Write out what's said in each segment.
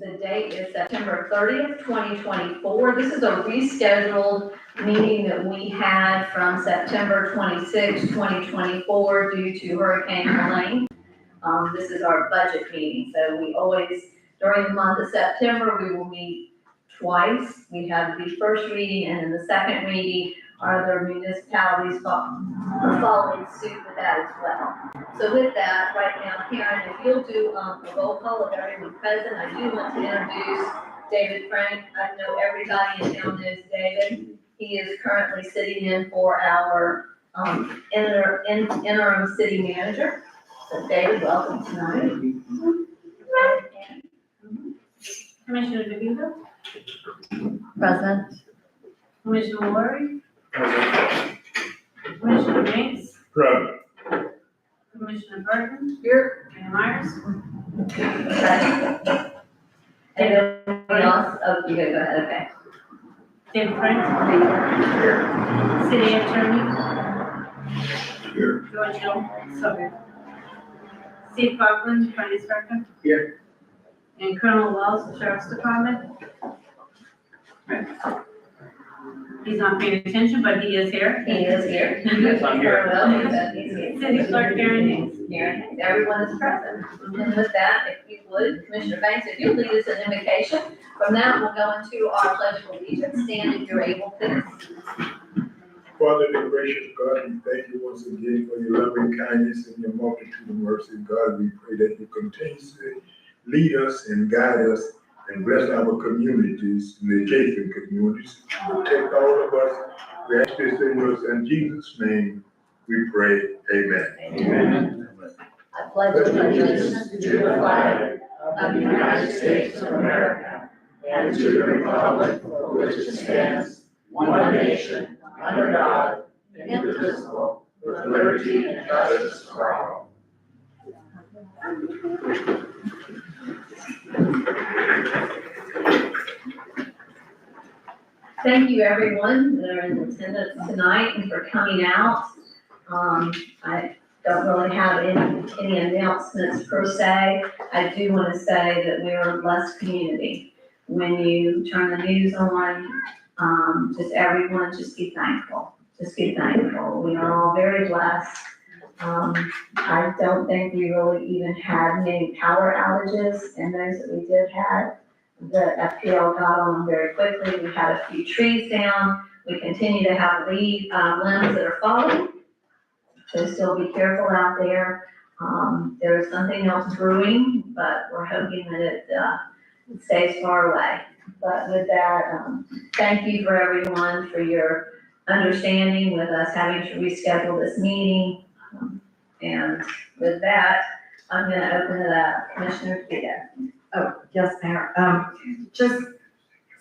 The date is September 30th, 2024. This is a rescheduled meeting that we had from September 26th, 2024 due to Hurricane Helene. This is our budget meeting, so we always, during the month of September, we will meet twice. We have the first reading and then the second reading. Other municipalities are following suit with that as well. So with that, right now, Karen, if you'll do a roll call of everyone present, I do want to introduce David Frank. I know everybody in town knows David. He is currently sitting in for our interim city manager. So David, welcome tonight. Commissioner DeVito? Present. Commissioner Lori? Commissioner Banks? Present. Commissioner Burton? Here. Mayor Myers? Anybody else? Oh, you gotta go ahead, okay. David Frank? City Attorney? Here. George Hill? So Steve Coughlin, Finance Director? Here. And Colonel Wells, Sheriff's Department? Right. He's not paying attention, but he is here. He is here. Yes, I'm here. Well, he's here. City Clerk Karen Hicks. Here, everyone is present. And with that, if you would, Commissioner Banks, if you'll lead us in invocation. From that, we'll go into our pledge of allegiance. Stand if you're able, please. Father, the gracious God, we thank you once again for your loving kindness and your multitude of mercy. God, we pray that you continuously lead us and guide us and bless our communities, the adjacent communities, protect all of us. We ask this in Jesus' name, we pray, amen. Amen. I pledge allegiance to the flag of the United States of America and to the republic for which it stands, one nation, under God, indivisible, with liberty and justice for all. Thank you, everyone that are in attendance tonight and for coming out. I don't really have any announcements per se. I do want to say that we are a blessed community. When you turn the news on, just everyone, just be thankful. Just be thankful. We are all very blessed. I don't think we really even had many power outages, and those that we did have, the FPL got on them very quickly. We had a few trees down. We continue to have limbs that are falling. So still be careful out there. There's something else brewing, but we're hoping that it stays far away. But with that, thank you for everyone for your understanding with us having to reschedule this meeting. And with that, I'm going to open it up. Commissioner DeVito. Oh, yes, Mayor. Just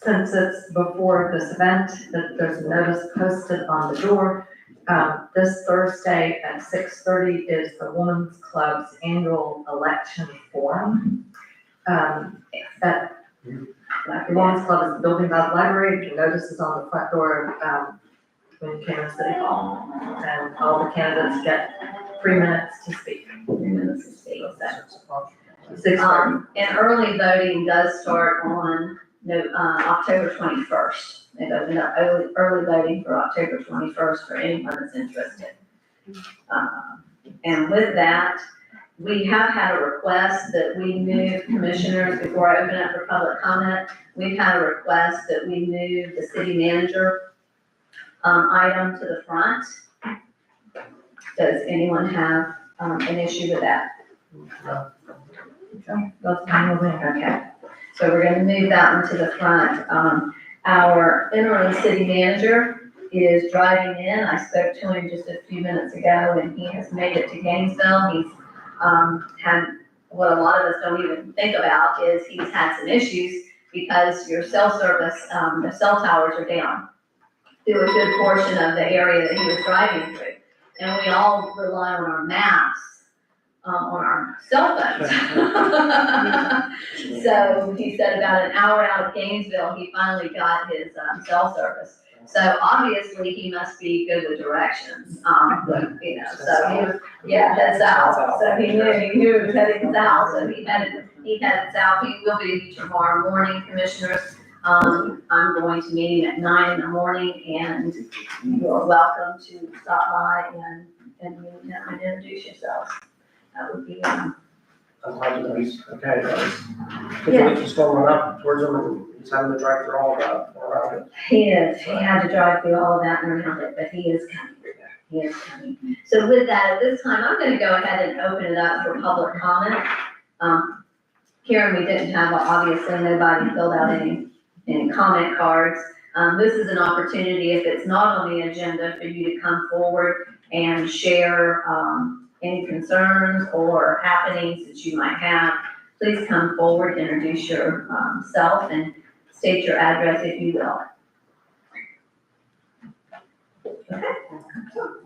since it's before this event, that there's a notice posted on the door. This Thursday at 6:30 is the Women's Club's annual election forum. That the Women's Club is building by the library. The notice is on the front door when you came to City Hall. And all the candidates get 3 minutes to speak. 3 minutes to speak. 6:30. And early voting does start on October 21st. They've opened up early voting for October 21st for anyone that's interested. And with that, we have had a request that we move, commissioners, before I open up for public comment, we've had a request that we move the city manager item to the front. Does anyone have an issue with that? That's kind of Okay, so we're gonna move that one to the front. Our interim city manager is driving in. I spoke to him just a few minutes ago and he has made it to Gainesville. He's had, what a lot of us don't even think about is he's had some issues because your cell service, the cell towers are down through a good portion of the area that he was driving through. And we all rely on our maps on our cell phones. So he said about an hour out of Gainesville, he finally got his cell service. So obviously he must be good with directions, but, you know, so he was, yeah, head south. So he knew he was heading south, so he headed south. He will be tomorrow morning, commissioners. I'm going to meet him at 9 in the morning, and you're welcome to stop by and meet him and introduce yourselves. That would be, I'm glad that he's okay. Yeah. He's still run up towards him and he's having to drive through all that around it. he is, he had to drive through all of that and around it, but he is coming. He is coming. So with that, at this time, I'm gonna go ahead and open it up for public comment. Karen, we didn't have, obviously, nobody filled out any comment cards. This is an opportunity, if it's not on the agenda, for you to come forward and share, any concerns or happenings that you might have. Please come forward, introduce yourself, and state your address if you will. Okay,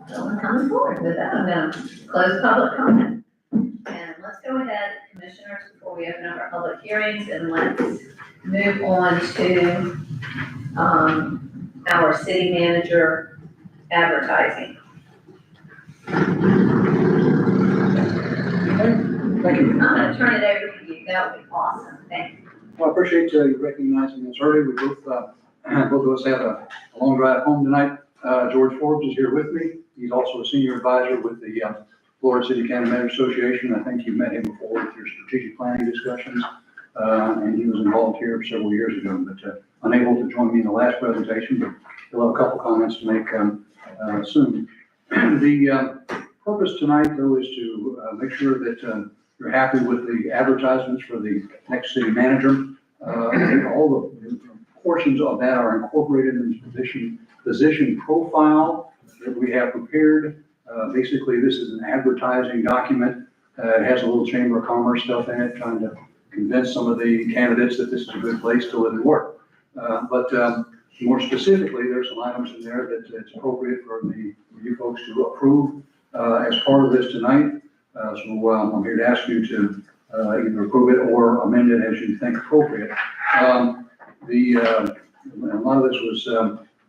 no one coming forward. With that, I'm gonna close public comment. And let's go ahead, commissioners, before we open up our public hearings, and let's move on to, our city manager advertising. Thank you. I'm gonna turn it over to you. That would be awesome. Thank you. Well, I appreciate you recognizing us early. We both of us have a long drive home tonight. George Forbes is here with me. He's also a senior advisor with the Florida City County Mayor's Association. I think you've met him before with your strategic planning discussions. And he was involved here several years ago, but unable to join me in the last presentation, but he'll have a couple comments to make soon. The purpose tonight, though, is to make sure that you're happy with the advertisements for the next city manager. All the portions of that are incorporated in the position profile that we have prepared. Basically, this is an advertising document. It has a little Chamber of Commerce stuff in it, trying to convince some of the candidates that this is a good place to live and work. But more specifically, there's some items in there that it's appropriate for you folks to approve as part of this tonight. So I'm here to ask you to either approve it or amend it as you think appropriate. A lot of this was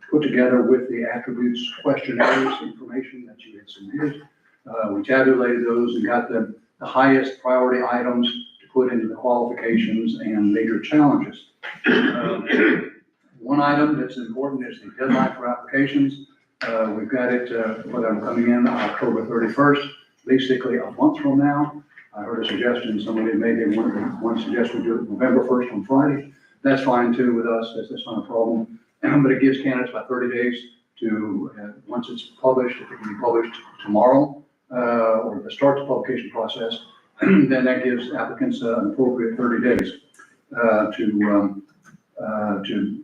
put together with the attributes questionnaires information that you had submitted. We tabulated those and got the highest priority items to put into the qualifications and major challenges. One item that's important is the deadline for applications. We've got it for them coming in October 31st. Basically a month from now. I heard a suggestion, somebody maybe one suggestion we do it November 1st on Friday. That's fine too with us, that's not a problem. But it gives candidates about 30 days to, once it's published, if it can be published tomorrow, or to start the publication process, then that gives applicants an appropriate 30 days to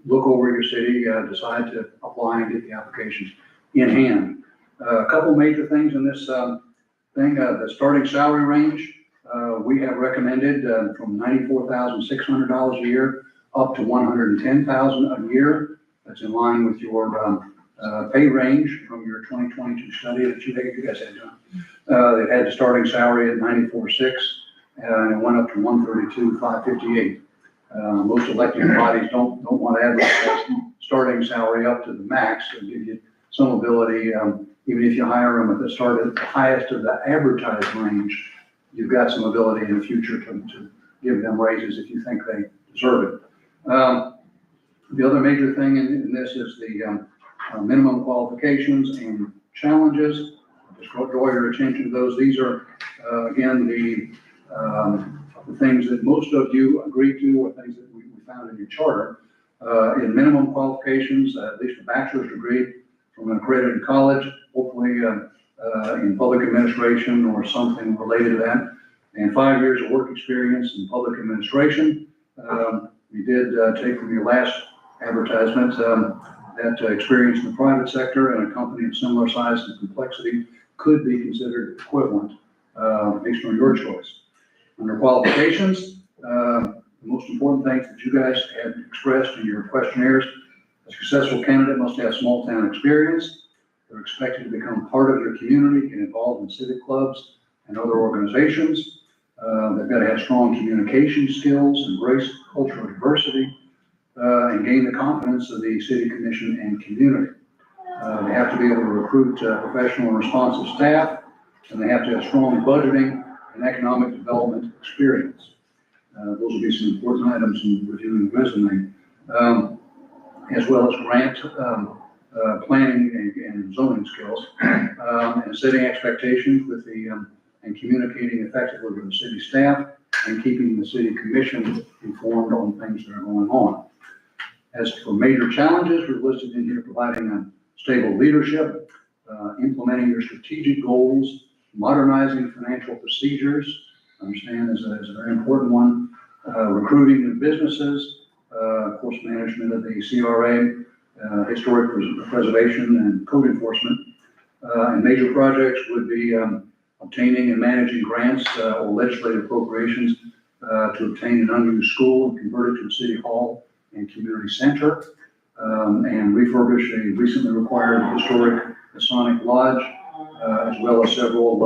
look over your city, decide to apply and get the applications in hand. A couple major things in this the starting salary range, we have recommended from $94,600 a year up to $110,000 a year. That's in line with your pay range from your 2022 study that you guys had done. They had the starting salary at $94,600 and it went up to $132,558. Most elected bodies don't want to advertise starting salary up to the max and give you some ability. Even if you hire them at the start at the highest of the advertised range, you've got some ability in the future to give them raises if you think they deserve it. The other major thing in this is the minimum qualifications and challenges. I'll just draw your attention to those. These are, again, the things that most of you agreed to or things that we found in your charter. In minimum qualifications, at least a bachelor's degree from an accredited college, hopefully in public administration or something related to that, and 5 years of work experience in public administration. We did take from your last advertisement that experience in the private sector and a company of similar size and complexity could be considered equivalent based on your choice. Under qualifications, the most important things that you guys had expressed in your questionnaires: a successful candidate must have small town experience. They're expected to become part of your community, get involved in civic clubs and other organizations. They've got to have strong communication skills, embrace cultural diversity. and gain the confidence of the city commission and community. They have to be able to recruit professional and responsive staff, and they have to have strong budgeting and economic development experience. Those will be some important items in reviewing the resume, as well as grant planning and zoning skills, and setting expectations with and communicating effectively with the city staff, and keeping the city commission informed on things that are going on. As for major challenges, we're listed in here providing a stable leadership, implementing your strategic goals, modernizing financial procedures, understand is a very important one, recruiting new businesses, of course, management of the CRA, historic preservation and code enforcement. And major projects would be obtaining and managing grants or legislative appropriations to obtain an unused school and convert it to a city hall and community center, and refurbish a recently required historic Masonic lodge, as well as several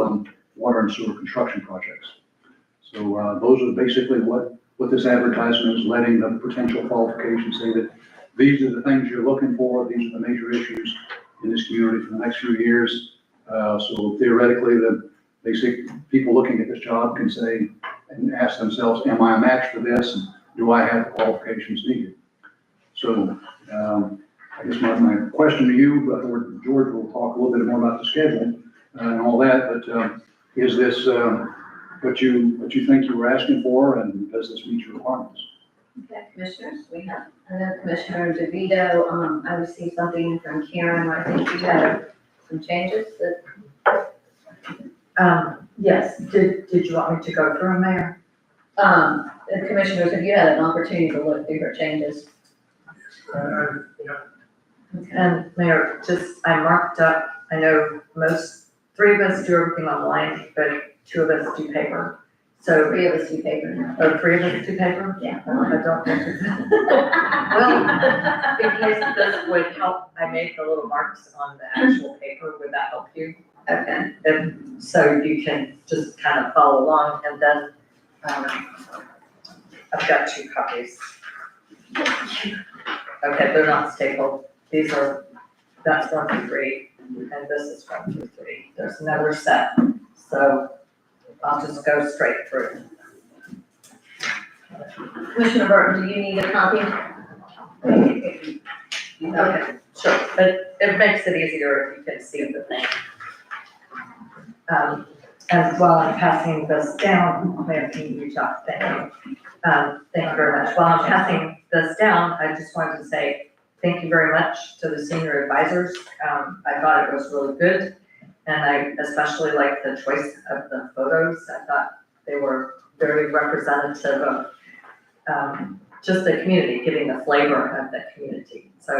water and sewer construction projects. So those are basically what this advertisement is, letting the potential qualifications say that these are the things you're looking for, these are the major issues in this community for the next few years. So theoretically, the basic people looking at this job can say and ask themselves, am I a match for this? And do I have the qualifications needed? So I guess my question to you, before George will talk a little bit more about the schedule and all that, but is this what you think you were asking for, and does this meet your requirements? Okay, commissioners, we have, Commissioner DeVito, I received something from Karen, I think you had some changes that, Yes, did you want me to go through them, Mayor? the commissioners, have you had an opportunity to look through her changes? And Mayor, I marked up, I know three of us do everything online, but two of us do paper. So, Three of us do paper now. three of us do paper? Yeah. I don't think it's. Well, in case this would help, I made the little marks on the actual paper, would that help you? Okay, And so you can just kind of follow along, and then, I've got two copies. Okay, they're not stapled, that's 1 through 3, and this is 1 through 3, there's another set, so I'll just go straight through. Commissioner Burton, do you need a copy? Okay, sure, but it makes it easier if you can see the thing. And while I'm passing this down, Mayor, can you reach out? Thank you. Thank you very much. While I'm passing this down, I just wanted to say thank you very much to the senior advisors. I thought it was really good, and I especially liked the choice of the photos. I thought they were very representative of just the community, giving the flavor of the community. So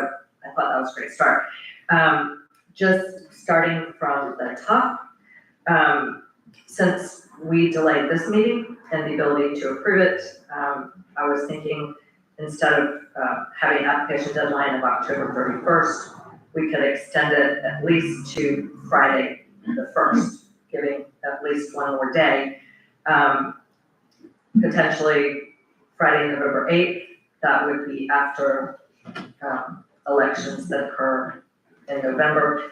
I thought that was a great start. Just starting from the top, since we delayed this meeting and the ability to approve it, I was thinking instead of having an application deadline of October 31st, we could extend it at least to Friday the 1st, giving at least one more day. Potentially Friday, November 8th, that would be after elections that occur in November.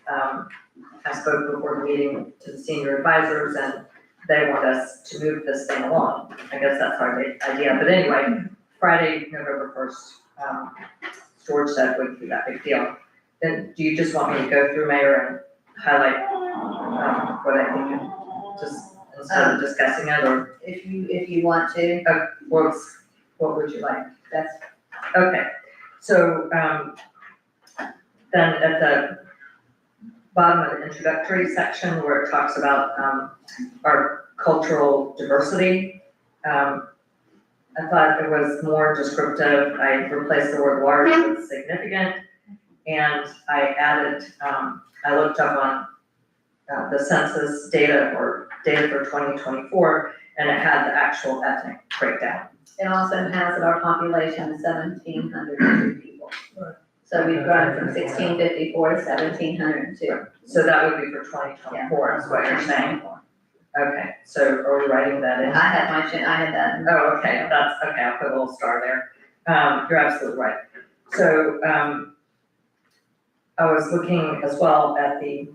I spoke before the meeting to the senior advisors, and they want us to move this thing along. I guess that's our idea, but anyway, Friday, November 1st, George said wouldn't be that big deal. Then do you just want me to go through, Mayor, and highlight what I think, just instead of discussing it, or? If you want to, What would you like? that's, Okay, so, then at the bottom of the introductory section where it talks about, our cultural diversity, I thought it was more descriptive. I replaced the word large with significant, and I added, I looked up on the census data for 2024, and it had the actual ethnic breakdown. it also has that our population is 1,702 people. So we've grown from 1,654 to 1,702. So that would be for 2024, is what you're saying? Okay, so are we writing that in? I had that. Oh, okay, that's, okay, I'll put a little star there. You're absolutely right. So, I was looking as well at the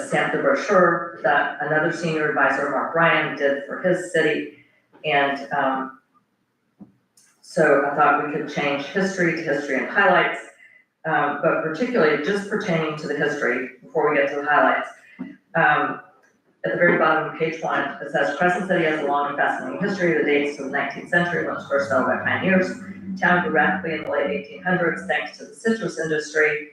sample brochure that another senior advisor, Mark Ryan, did for his city. And, so I thought we could change history to history and highlights, but particularly just pertaining to the history, before we get to the highlights. At the very bottom of page 1, it says, Crescent City has a long and fascinating history that dates to the 19th century when it was first settled by pioneers. Town grew rapidly in the late 1800s thanks to the citrus industry.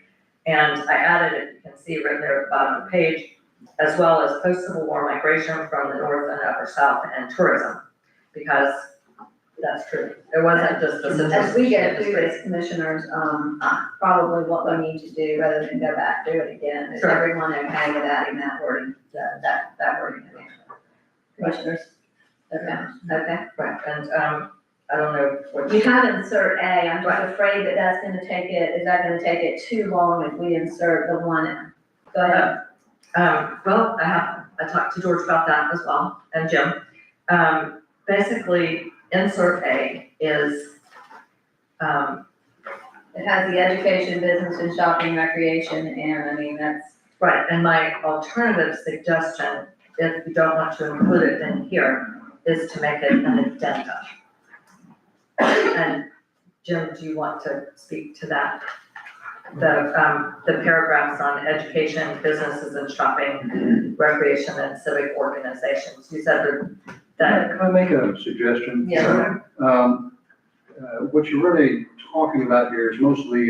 And I added it, you can see written there at the bottom of the page, as well as post-Civil War migration from the north and upper south and tourism, because that's true. It wasn't just the citrus As we get through industry. this, commissioners, probably what we need to do, rather than go back, do it again, is Sure. everyone okay with adding that wording, that wording in there? Commissioners? Okay, okay. Right, and, I don't know what. You have insert A, I'm just afraid that that's gonna take it, is that gonna take it too long if we insert the one in? Go ahead. Well, I talked to George about that as well, and Jim. Basically, insert A is, It has the education, business and shopping, recreation, and I mean, that's, right, and my alternative suggestion, if you don't want to include it in here, is to make it an addendum. And Jim, do you want to speak to that? The paragraphs on education, businesses and shopping, recreation and civic organizations, you said that. Can I make a suggestion? Yeah. What you're really talking about here is mostly,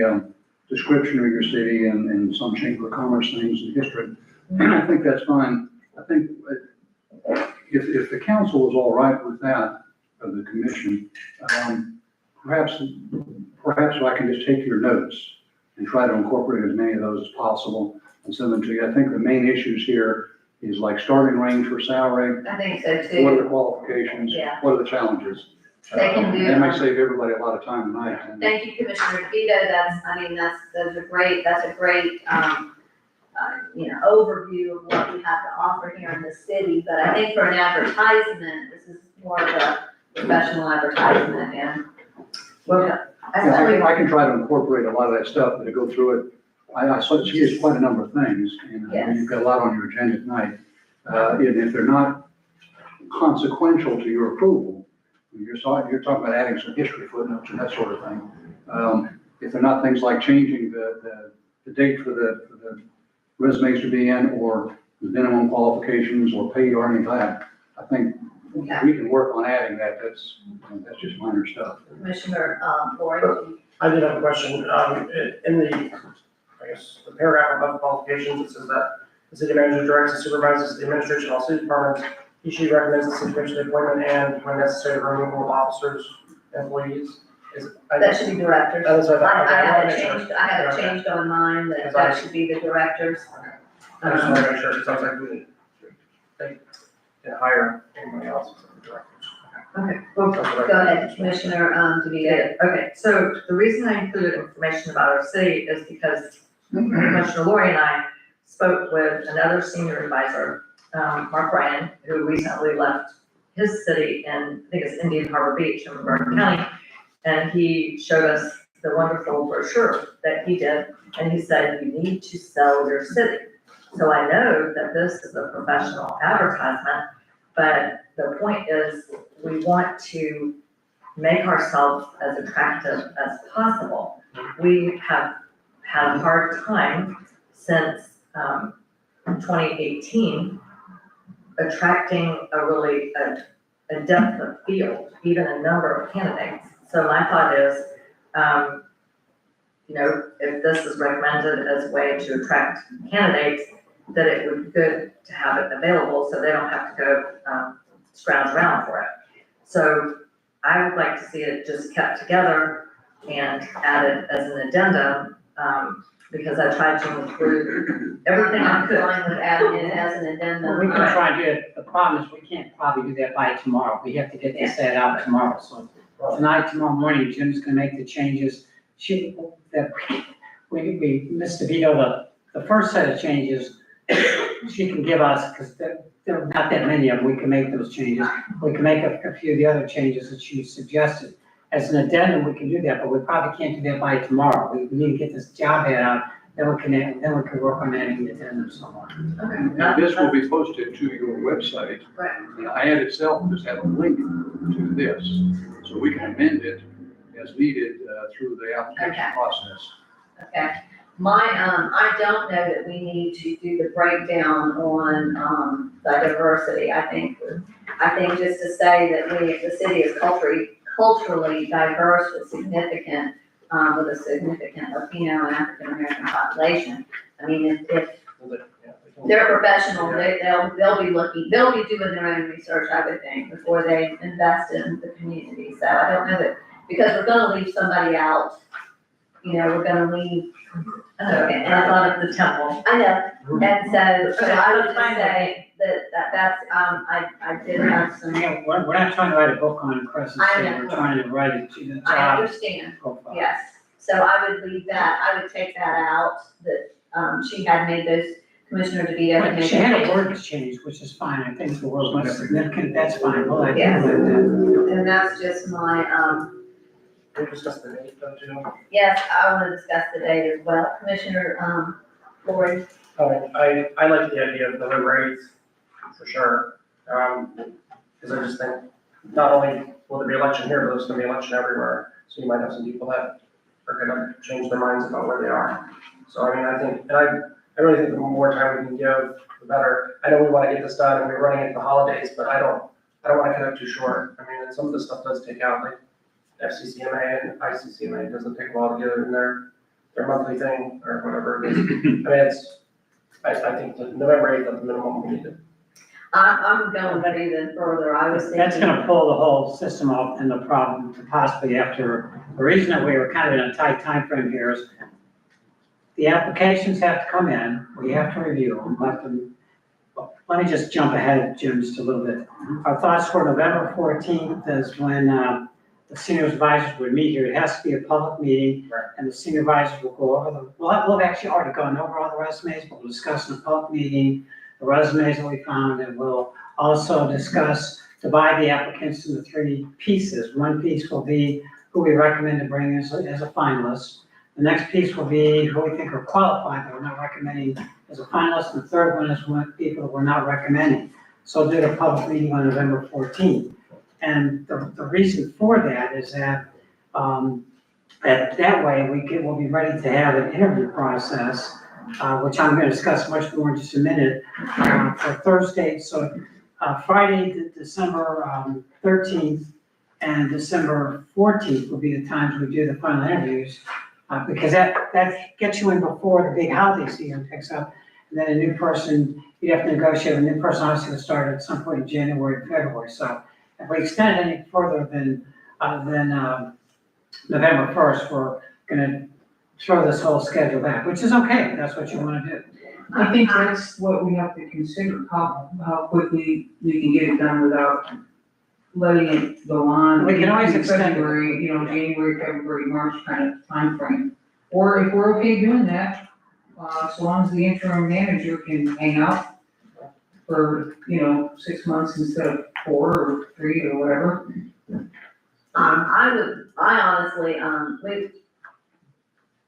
description of your city and some chamber of commerce things and history. And I think that's fine. I think if the council is all right with that, of the commission, perhaps I can just take your notes and try to incorporate as many of those as possible and send them to you. I think the main issues here is like starting range for salary, I think so what are too. the qualifications, Yeah. what are the challenges? They can do, That might save everybody a lot of time tonight. Thank you, Commissioner DeVito, that's a great, overview of what we have to offer here in the city, but I think for an advertisement, this is more of a professional advertisement, and, Well, Yeah, actually, I can try to incorporate a lot of that stuff, but to go through it, I saw she has quite a number of things, and Yes. you've got a lot on your agenda tonight. And if they're not consequential to your approval, you're talking about adding some history footnotes and that sort of thing. If they're not things like changing the date for the resumes to be in, or the minimum qualifications, or paid or anything like that, I think we can work on adding that. That's just minor stuff. Commissioner, Lauren, I did have a question. In the, I guess, the paragraph above qualifications, it says that the city manager directs and supervises the administration of all city departments. He recommends the city commission appointment and when necessary, removal of officers, employees. that should be directors. That is what I I have wanna it make sure. changed, I have it changed on mine, that Because that should be the directors. I just want to make sure, it sounds like we can hire anyone else as the directors. okay, well, Go ahead, Commissioner, DeVito. okay, so the reason I included information about our city is because Commissioner Lori and I spoke with another senior advisor, Mark Ryan, who recently left his city in, I think it's Indian Harbor Beach in Bergen County. And he showed us the wonderful brochure that he did, and he said, you need to sell your city. So I know that this is a professional advertisement, but the point is, we want to make ourselves as attractive as possible. We have had a hard time since 2018 attracting a depth of field, even a number of candidates. So my thought is, if this is recommended as a way to attract candidates, that it would be good to have it available so they don't have to go scrounge around for it. So I would like to see it just kept together and added as an addendum, because I tried to include everything I I'm could. fine with adding it as an addendum. Well, we can try to do it, the problem is we can't probably do that by tomorrow, we have to get this set out tomorrow, so tonight, tomorrow morning, Jim's gonna make the changes. We missed the veto, the first set of changes, she can give us, because there are not that many of them, we can make those changes. We can make a few of the other changes that she suggested. as an addendum, we can do that, but we probably can't do that by tomorrow. We need to get this job ad out, then we can work on adding the addendum somewhere. And this will be posted to your website. Right. The ad itself will just have a link to this, so we can amend it as needed through the application Okay. process. Okay, I don't know that we need to do the breakdown on, the diversity. I think just to say that the city is culturally diverse with a significant Latino and African American population. I mean, if they're professionals, they'll be doing their own research, I would think, before they invest in the community. So I don't know that, because we're gonna leave somebody out, we're gonna leave. Okay, and I thought of the temple. I know, and so I would just say that's, I did have some, Yeah, we're not trying to write a book on Crescent I City, know. we're trying to write it to the I job understand, profile. yes. So I would leave that, I would take that out, that, she had made those, Commissioner DeVito had But made. she had a those word change, which is fine, I think the word was significant, that's fine, well, I do Yes. like that. And that's just my, We discussed the date, though, too. yes, I want to discuss the date as well. Commissioner, Lori, I like the idea of November 8th, for sure. Because I just think, not only will there be election here, but there's gonna be election everywhere. So you might have some people that are gonna change their minds about where they are. So I mean, I think, and I really think the more time we can give, the better. I know we wanna get this done and we're running into the holidays, but I don't wanna cut it too short. I mean, and some of this stuff does take out, like FCCMA and ICCMA, it doesn't take a while to get it in their monthly thing or whatever it is. I mean, I think the November 8th is the minimum we need to. I'm going even further. I was thinking. That's gonna pull the whole system up in the problem to possibly after, the reason that we were kind of in a tight time frame here is the applications have to come in, we have to review them, let me just jump ahead, Jim, just a little bit. Our thoughts for November 14th is when, the senior advisors would meet here. It has to be a public meeting. Right. And the senior advisors will go over we'll have actually already gone over all the resumes, but we'll discuss in a public meeting the resumes that we found, and we'll also divide the applicants into 3 pieces. One piece will be who we recommend to bring as a finalist. The next piece will be who we think are qualified that we're not recommending as a finalist. And the third one is people that we're not recommending. So we'll do a public meeting on November 14th. And the reason for that is that, that way we'll be ready to have an interview process, which I'm gonna discuss much more in just a minute, for Thursday. So, Friday, December 13th and December 14th will be the times we do the final interviews, because that gets you in before the big holiday season picks up. And then a new person, you'd have to negotiate, a new person obviously will start at some point in January, February. So if we extend it any further than November 1st, we're gonna throw this whole schedule back, which is okay, if that's what you wanna do. I think that's what we have to consider, how quickly we can get it done without letting it go on. We can always extend it. February, January, February, March kind of timeframe. Or if we're okay doing that, so long as the interim manager can hang out for, 6 months instead of 4 or 3 or whatever. I honestly, I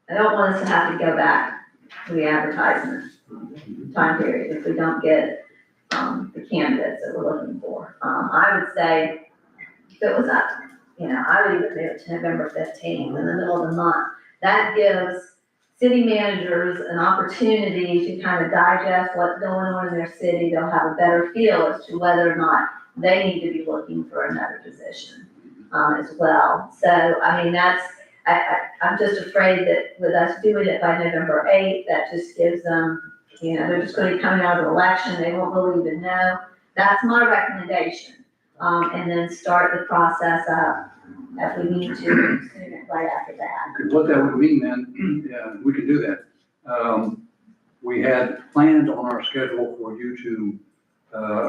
don't want us to have to go back to the advertisement time period if we don't get, the candidates that we're looking for. I would say, if it was up, I would even move it to November 15th in the middle of the month. That gives city managers an opportunity to kind of digest what's going on in their city. They'll have a better feel as to whether or not they need to be looking for another position, as well. So, I mean, I'm just afraid that with us doing it by November 8th, that just gives them, they're just gonna be coming out of an election, they won't really even know. That's my recommendation. And then start the process up if we need to, sooner, right after that. What that would mean then, yeah, we could do that. We had planned on our schedule for you to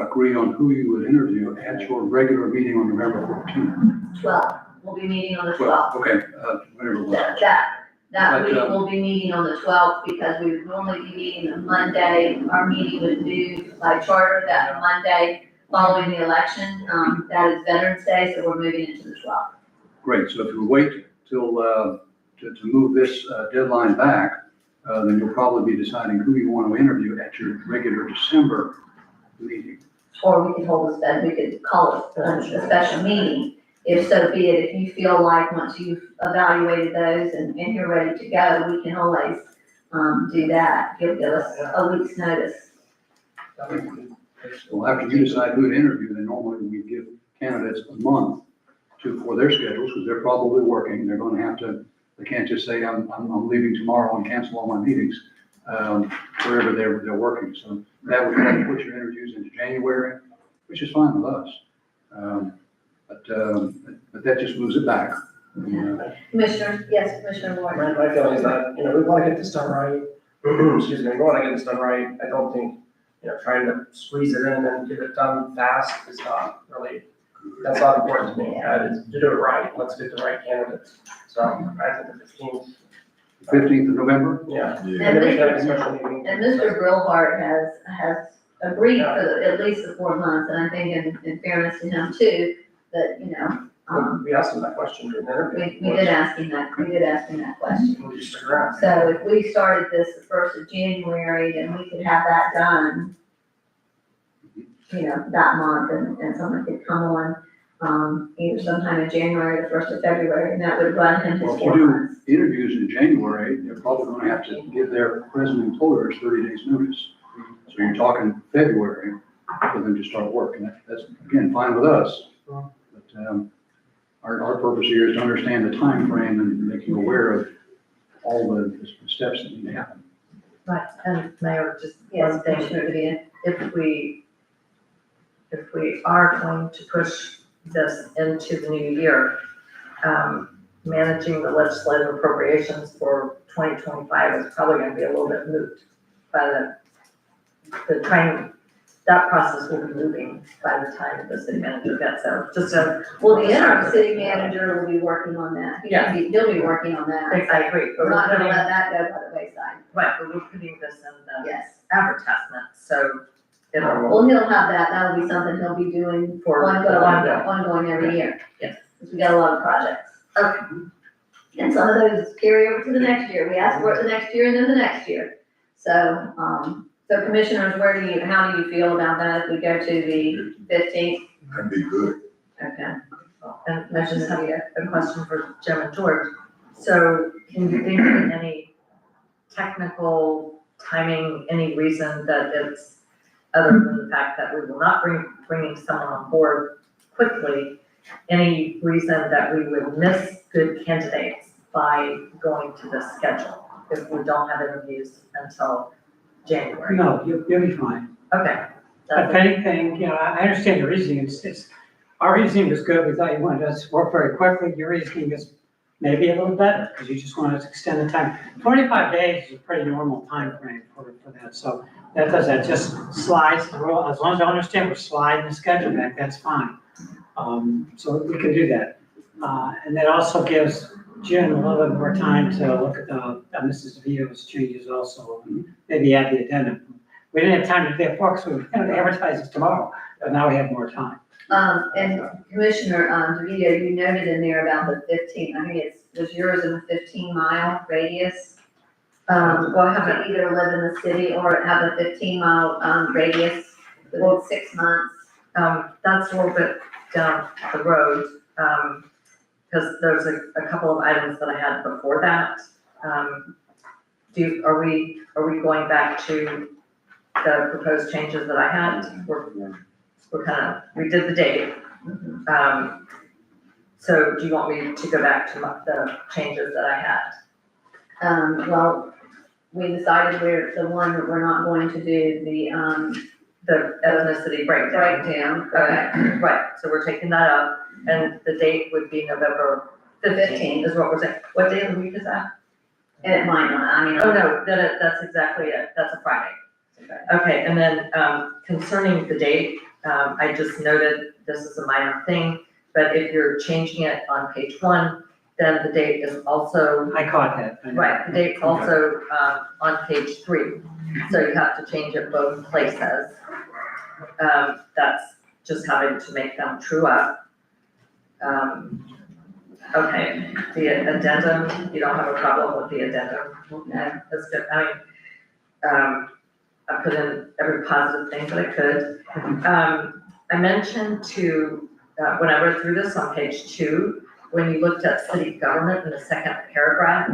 agree on who you would interview at your regular meeting on November 14th. 12th, we'll be meeting on the 12th. Well, okay, whatever it was. That But, week we'll be meeting on the 12th because we would normally be meeting the Monday. Our meeting would do by charter that Monday following the election. That is Veterans Day, so we're moving it to the 12th. Great, so if you wait till, to move this deadline back, then you'll probably be deciding who you want to interview at your regular December meeting. Or we could we could call it a special meeting. If so be it, if you feel like once you've evaluated those and you're ready to go, we can always, do that. Give us a week's notice. Well, after you decide who to interview, then normally we give candidates a month for their schedules, because they're probably working. They're going to have to, they can't just say, I'm leaving tomorrow and cancel all my meetings, wherever they're working. So that would probably put your interviews into January, which is fine with us. But that just moves it back. Commissioner, yes, Commissioner Ward. My feeling is that, we want to get this done right. Excuse me, we want to get this done right. I don't think, trying to squeeze it in and get it done fast is not really, that's not important to me. It's to do it right. Let's get the right candidates. So I think the 15th. 15th of November? Yeah. And And then we can have a Mr. special meeting. And Mr. Brillhart has agreed for at least the 4 months, and I think in fairness to him too, that, We asked him that question during the interview. we did ask him that question. We'll just stick around. So if we started this the 1st of January, then we could have that done, that month, and someone could come on, either sometime in January or the 1st of February, and that would run him his Well, if 4 you months. do interviews in January, they're probably going to have to give their present employers 30 days notice. So you're talking February for them to start work, and that's, again, fine with us. But our purpose here is to understand the time frame and make you aware of all the steps that need to happen. Right, and Mayor, just Yes, one thing, Commissioner Davina. if we are going to push this into the new year, managing the legislative appropriations for 2025 is probably going to be a little bit moot by the time, that process will be moving by the time the city manager gets there. Well, the interim city manager will be working on that. He'll be working on that. I agree, but We're not gonna putting, let that go by the wayside. right, but we're putting this in the Yes. advertisement, so it'll, Well, he'll have that. That'll be something he'll be doing For ongoing every year. Yes. Because we got a lot of projects. Okay. And some of those carry over to the next year. We ask for it the next year and then the next year. So, so commissioners, how do you feel about that if we go to the 15th? That'd be good. Okay. and I just have a question for Jim and George. So can you think of any technical timing, any reason that it's, other than the fact that we will not bringing someone on board quickly, any reason that we would miss good candidates by going to this schedule if we don't have interviews until January? No, you'll be fine. Okay. If anything, I understand your reasoning, our reasoning was good, we thought you wanted us to work very quickly, your reasoning is maybe a little better, because you just wanted to extend the time. 45 days is a pretty normal time frame for that, so that just slides through, as long as I understand we're sliding the schedule back, that's fine. So we can do that. And that also gives Jim a little bit more time to look at Mrs. DeVito's changes also, and maybe add the addendum. We didn't have time to do that before, so we were going to advertise this tomorrow, but now we have more time. And Commissioner, DeVito, you noted in there about the 15, I think was yours in the 15-mile radius? Well, have to either live in the city or have a 15-mile, radius within 6 months. That's a little bit down the road, because there's a couple of items that I had before that. Are we going back to the proposed changes that I had? We did the date. So do you want me to go back to the changes that I had? Well, we decided we're not going to do The ethnicity breakdown. breakdown. Okay, right, so we're taking that up, and the date would be November 15th is what we're saying. What day of the week is that? And it might not, Oh, no, that's exactly it, that's a Friday. Okay, and then concerning the date, I just noted, this is a minor thing, but if you're changing it on page 1, then the date is also, I caught that. right, the date's also on page 3. So you have to change it both places. That's just having to make them true up. Okay, the addendum, you don't have a problem with the addendum? No, that's good. I put in every positive thing that I could. I mentioned when I read through this on page 2, when you looked at city government in the second paragraph,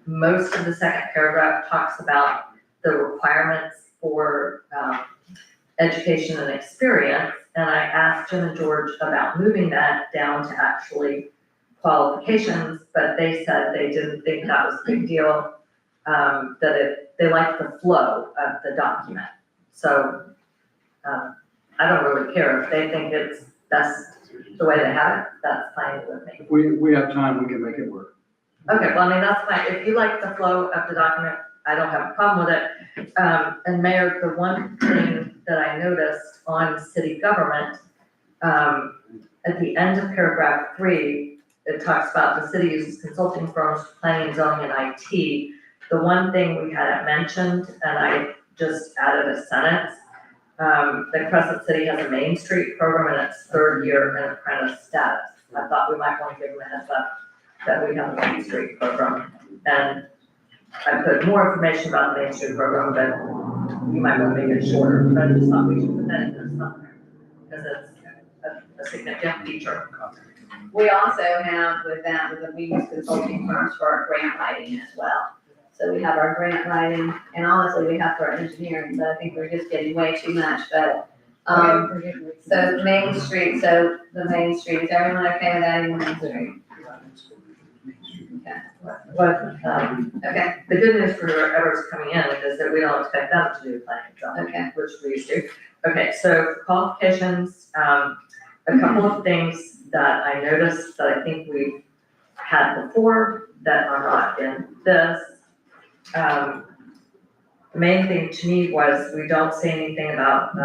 most of the second paragraph talks about the requirements for, education and experience. And I asked Jim and George about moving that down to actually qualifications, but they said they didn't think that was a big deal. They liked the flow of the document. So, I don't really care if they think that's the way they have it, that's fine with me. If we have time, we can make it work. Okay, well, I mean, that's fine. If you like the flow of the document, I don't have a problem with it. And Mayor, the one thing that I noticed on city government, at the end of paragraph 3, it talks about the city uses consulting firms, planning, zoning, and IT. The one thing we hadn't mentioned, and I just added a sentence, that Crescent City has a Main Street program in its 3rd year in apprentice status. I thought we might want to give them a heads up that we have a Main Street program. And I put more information about the Main Street program, but you might want to make it shorter, but I just thought we should put that in there somewhere, because it's a significant feature. We also have with we use consulting firms for our grant writing as well. So we have our grant writing, and honestly, we have for our engineering, but I think we're just getting way too much, but, so Main Street, so the Main Street, is everyone okay with adding Main Street? But, Okay, the good news for whoever's coming in is that we don't expect them to do planning and zoning, okay, which we used to. Okay, so qualifications, a couple of things that I noticed that I think we've had before that are not in this. The main thing to me was we don't say anything about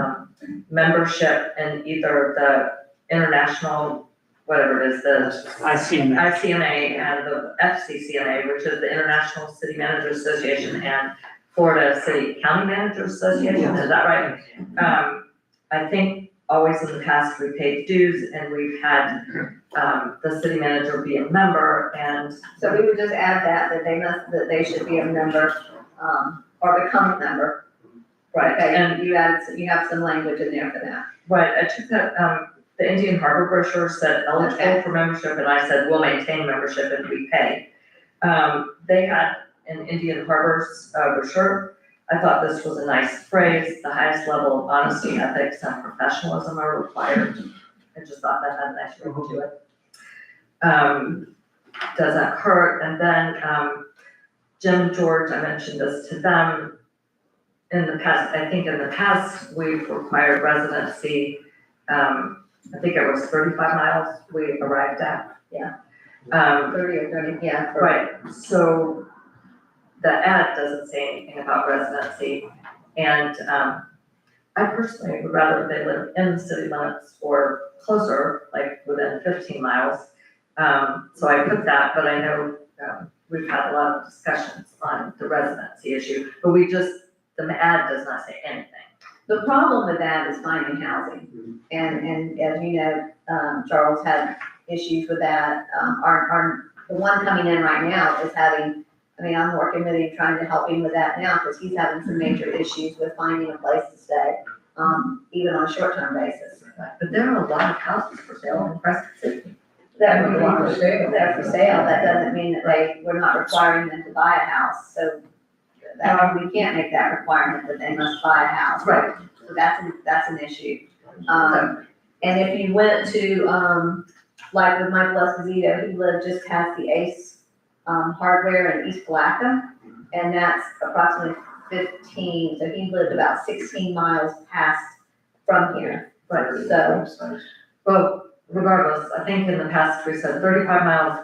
membership in either the international, whatever it is, the I see him. ICMA and the FCCMA, which is the International City Managers Association, and Florida City County Managers Association, is that right? I think always in the past we paid dues and we've had the city manager be a member, and so we would just add that they should be a member, or become a member. right, Okay, and and you have some language in there for that. right, I took that, the Indian Harbor brochure said eligible Okay. for membership, and I said, we'll maintain membership and we pay. They had an Indian Harbor's brochure. I thought this was a nice phrase, the highest level of honesty, ethics, and professionalism are required. I just thought that had a nice ring to it. Doesn't hurt, and then, Jim and George, I mentioned this to them. In the past, I think in the past, we've required residency, I think it was 35 miles we arrived at. Yeah. 30 or 30, yeah. Right, so the ad doesn't say anything about residency, and, I personally would rather they live in the city limits or closer, like within 15 miles. So I put that, but I know, we've had a lot of discussions on the residency issue, but the ad does not say anything. The problem with that is finding housing, and as you know, Charles had issues with that. The one coming in right now is having, I'm working with him, trying to help him with that now, because he's having some major issues with finding a place to stay, even on a short-term basis. But there are a lot of houses for sale in Crescent City. They're for sale, that doesn't mean that we're not requiring them to buy a house, so we can't make that requirement that they must buy a house. Right. So that's an issue. And if you went to, like with Michael Esposito, he lived just past the Ace, Hardware in East Palaca, and that's approximately 15, so he lived about 16 miles past from here. Right, So, well, regardless, I think in the past we said 35 miles,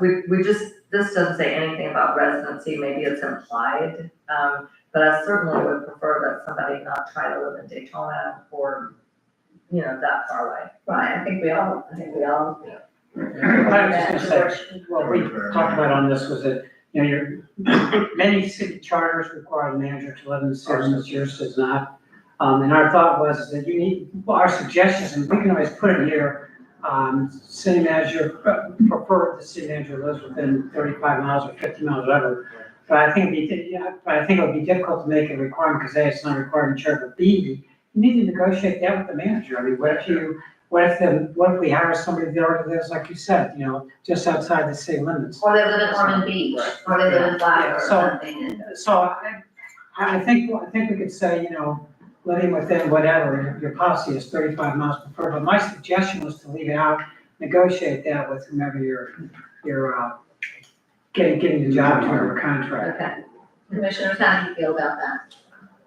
this doesn't say anything about residency, maybe it's implied. But I certainly would prefer that somebody not try to live in Daytona or, that far away. right, I think we all. I was just gonna say, what we talked about on this was that, many city charters require the manager to live in the city limits, yours does not. And our thought was that our suggestions, and we can always put it here, City manager, prefer the city manager lives within 35 miles or 50 miles, whatever. But I think it would be difficult to make a requirement, because A, it's not required in charter, but B, you need to negotiate that with the manager. I mean, what if we hire somebody that already lives, like you said, just outside the city limits? Or they live in Ormond Beach, or they live in Flagler or So- something. So I think we could say, living within whatever, your policy is 35 miles preferred, but my suggestion was to leave it out, negotiate that with whomever you're getting the job to your contract. Okay. Commissioners, how do you feel about that?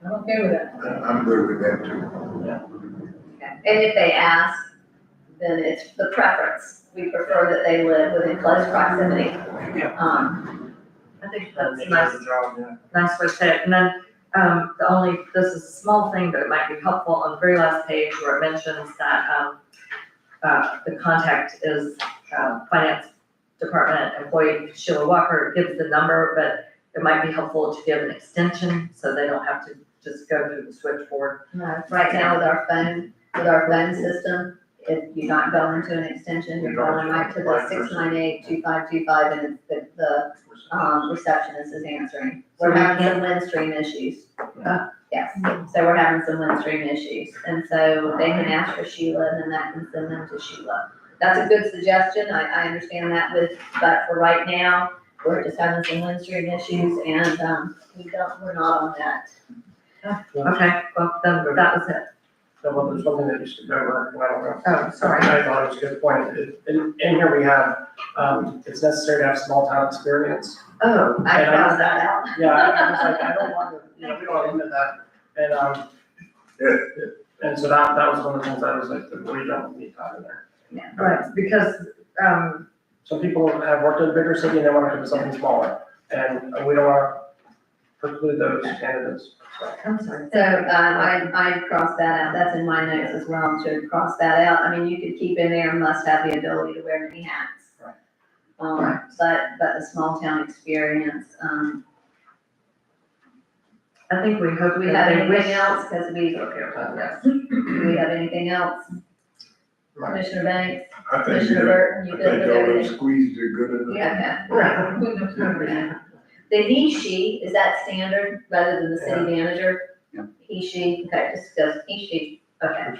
I'm okay with that. I'm good with that too. Okay. And if they ask, then it's the preference. We prefer that they live within close proximity. I think that's They nice. do the job, yeah. Nice way to say it. And then, this is a small thing, but it might be helpful on the very last page where it mentions that, the contact is, finance department employee Sheila Walker. It gives the number, but it might be helpful to give an extension so they don't have to just go through the switchboard. Right now with our phone system, if you're not going to an extension, you're going right to the 698-2525, and it's the receptionist is answering. We're having some Windstream issues. Yes, so we're having some Windstream issues, and so they can ask for Sheila, and then that can send them to Sheila. That's a good suggestion, I understand that but for right now, we're just having some Windstream issues, and, we're not on that. Okay, well, then that was it. So, well, there's something that you skipped over, and I don't know. Oh, sorry. I thought it was a good point. In here we have, it's necessary to have small town experience. Oh, I And I- crossed that out. Yeah, I was like, I don't want to, we don't want to limit that. And so that was one of the things I was like, we don't need that in there. Right, because, Some people have worked in a bigger city and they want to do something smaller, and we don't want to preclude those candidates. I'm sorry. So, I crossed that out, that's in my notes as well, to cross that out. I mean, you could keep in there, must have the ability to wear many hats. Right. But the small town experience, I think we hope do we that have they anything wish. else? Because Yes. do we have anything else? Right. Commissioner Banks, I think, Commissioner Burton, you I good think with y'all have everything? squeezed it good enough. Yeah. The he, she, is that standard rather than the city manager? Yeah. He, she, okay, just he, she, okay.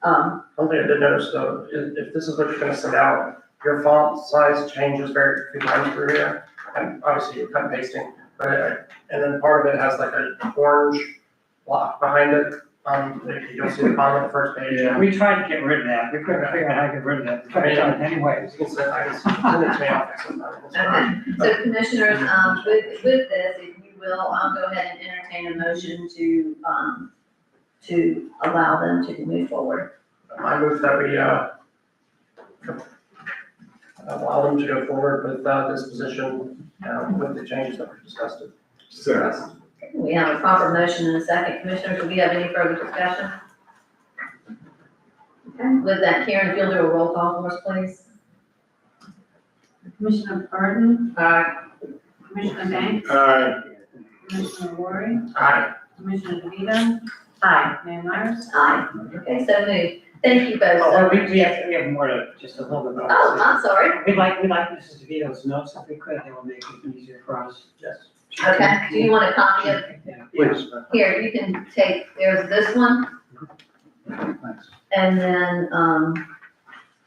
One thing I did notice though, if this is what you're gonna send out, your font size changes very few times through here. And obviously you're cut and pasting, but, and then part of it has like an orange block behind it. You'll see the bottom of the first page. Yeah. We tried to get rid of that, we couldn't figure out how to get rid of that, we tried it anyways. You can send, I can send it to me, I'll fix it. It's fine. Okay, so commissioners, with this, if you will, I'll go ahead and entertain a motion to allow them to move forward. I move that we, allow them to go forward with, this position, with the changes that were discussed. So, We have a proper motion and a second. Commissioners, do we have any further discussion? Okay, with that, Karen, if you'll do a roll call for us, please. Commissioner Burton? Commissioner Banks? Commissioner Ward? Aye. Commissioner DeVito? Hi. Mayor Myers? Aye. Okay, so moved. Thank you both so Oh, much. we have more to, just a little bit more. Oh, I'm sorry. We'd like Mrs. DeVito's notes, if we could, they will make it easier for us. Yes. Okay, do you want a copy of, Yeah. Please. here, you can take, there's this one, Thanks. and then,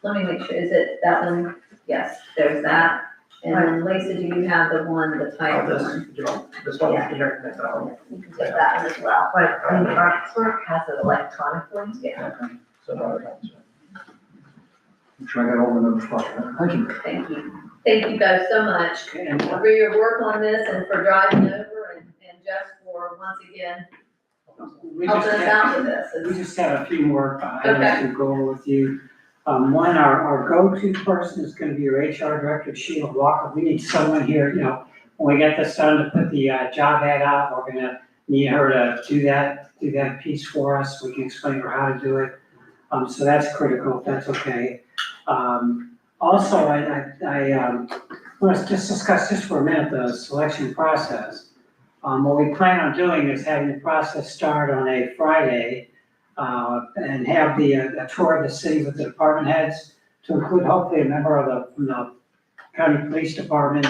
let me make sure, is it that one? Yes, there's that. And then Lisa, do you have the one, the Oh, type this, one? you know, this one, Yeah. here, make that one. You can take that one as well. But our clerk has it electronically. Yeah, So no other times. I'm sure I got all the numbers properly. Thank you. thank you. Thank you both so much And for your work on this and for driving over and just for, once again, we helping just us have- out with this. We It's- just have a few more Okay. items to go over with you. One, our go-to person is gonna be your HR director, Sheila Walker. We need someone here, when we get this done, to put the job ad out, we're gonna need her to do that piece for us. We can explain her how to do it. So that's critical, if that's okay. Also, I want to just discuss just for a minute the selection process. What we plan on doing is having the process start on a Friday, and have a tour of the city with the department heads, to include hopefully a member of from the county police department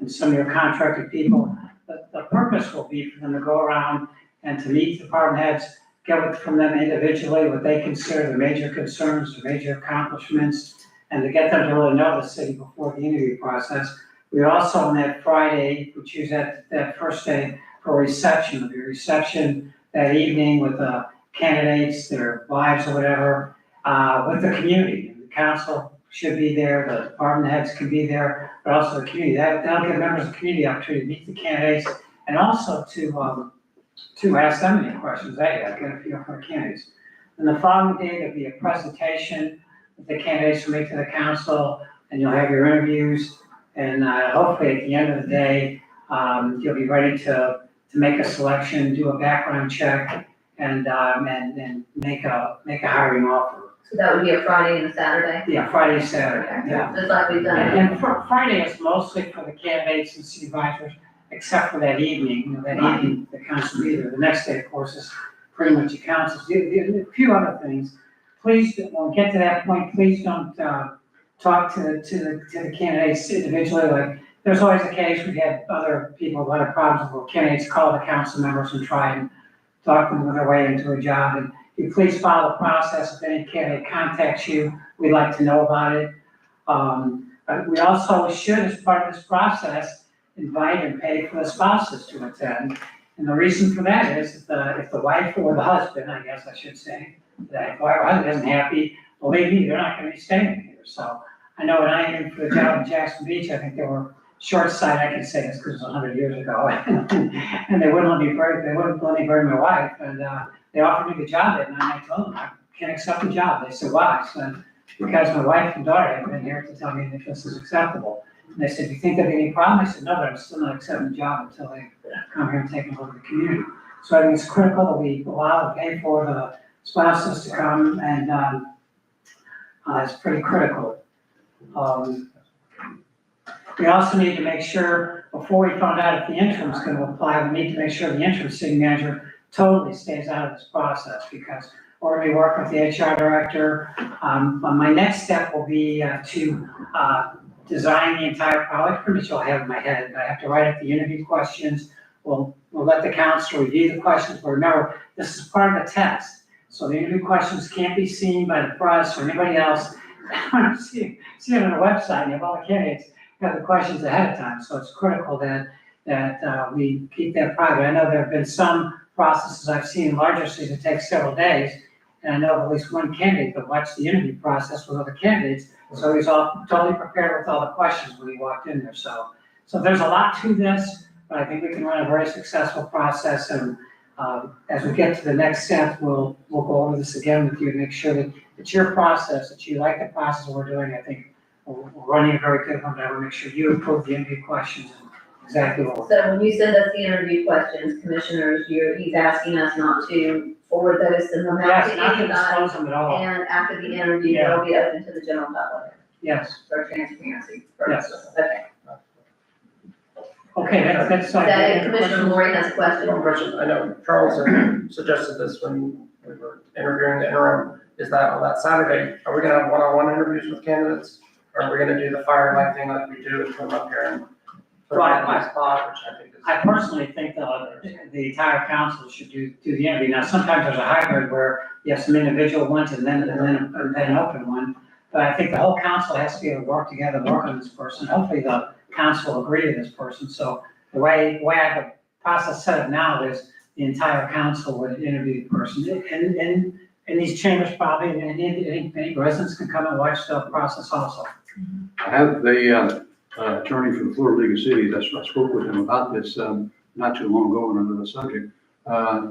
and some of your contracted people. The purpose will be for them to go around and to meet department heads, get from them individually what they consider the major concerns, the major accomplishments, and to get them to really know the city before the interview process. We also on that Friday, we choose that first day for a reception. There'll be a reception that evening with the candidates, their wives or whatever, with the community. The council should be there, the department heads can be there, but also the community. That'll give members of the community opportunity to meet the candidates and also to ask them any questions they have, get a feel for the candidates. And the following day, there'll be a presentation that the candidates will make to the council, and you'll have your interviews. And hopefully at the end of the day, you'll be ready to make a selection, do a background check, and make a hiring offer. So that would be a Friday and a Saturday? Yeah, Friday, Saturday, yeah. Just like we've done. And Friday is mostly for the candidates and city advisors, except for that evening, that evening, the council meeting. The next day, of course, is pretty much the council. A few other things. Please, when we get to that point, please don't talk to the candidates individually. Like, there's always a case, we've had other people who had problems where candidates call the council members and try and talk them their way into a job. And you please follow the process. If any candidate contacts you, we'd like to know about it. We also should, as part of this process, invite and pay for the spouses to attend. And the reason for that is if the wife or the husband, I guess I should say, that if the husband isn't happy, believe me, they're not gonna be staying here. So I know when I came for the job in Jackson Beach, I think they were short-sighted. I can say this because it was 100 years ago. And they wouldn't let me bury my wife. And they offered me the job that night. I told them I can't accept the job. They said, why? I said, because my wife and daughter have been here to tell me that this is acceptable. And they said, do you think there'll be any problem? I said, no, but I'm still not accepting the job until they come here and take a look at the community. So I think it's critical that we allow and pay for the spouses to come, and it's pretty critical. We also need to make sure, before we find out if the interim is going to apply, we need to make sure the interim city manager totally stays out of this process, because we're going to be working with the HR director. My next step will be to design the entire product, pretty much all I have in my head. I have to write up the interview questions. We'll let the council review the questions, but remember, this is part of the test. So the interview questions can't be seen by the press or anybody else. See it on the website, you have all the candidates have the questions ahead of time. So it's critical that we keep that private. I know there have been some processes I've seen in larger cities that take several days. And I know at least one candidate that watched the interview process with other candidates. So he's all totally prepared with all the questions when he walked in there. So there's a lot to this, but I think we can run a very successful process. And as we get to the next step, we'll go over this again with you to make sure that it's your process, that you like the process we're doing. I think we're running a very good one. I will make sure you approve the interview questions and exactly what. So when you send us the interview questions, commissioners, he's asking us not to forward those to them. Yes, not to disclose them at all. And after the interview, they'll be open to the general public Yes. for transparency Yes. purposes. Okay. Okay, that's. Commissioner Lori has a question. One question, I know Charles had suggested this when we were interviewing the interim, is that on that Saturday, are we gonna have one-on-one interviews with candidates? Or are we gonna do the firelight thing like we do and come up here and put them in my spot, which I think is. I personally think the entire council should do the interview. Now, sometimes there's a hybrid where you have some individual ones and then an open one. But I think the whole council has to be able to work together and work on this person. Hopefully the council will agree to this person. So the way I have a process set up now is the entire council would interview the person. And these chambers probably, and any residents can come and watch the process also. I have the attorney for the Florida League of Cities. I spoke with him about this not too long ago on another subject.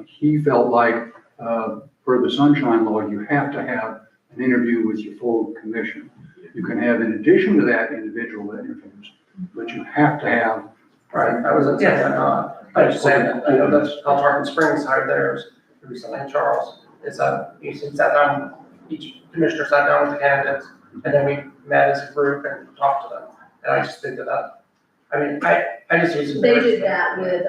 He felt like for the sunshine law, you have to have an interview with your full commission. You can have, in addition to that, individual interviews, but you have to have. Right, I was in saying, I was just saying that, I know that's how Tarpon Springs hired theirs recently, Charles. It's you sat down, each commissioner sat down with the candidates, and then we met as a group and talked to them. And I just think that, I mean, I just use it. They did that with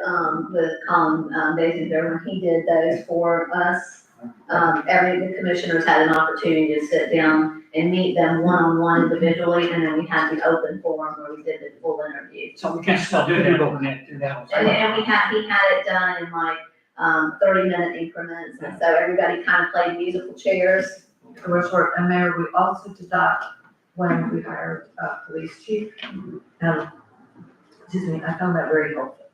Colin, Daisy Durham. He did those for us. the commissioners had an opportunity to sit down and meet them one-on-one individually, and then we had the open forum where we did the full interview. So we can still do that, when they do that. And he had it done in like, 30-minute increments, and so everybody kind of played musical chairs. We're short, and Mayor, we also did that when we hired a police chief. Excuse me, I found that very helpful.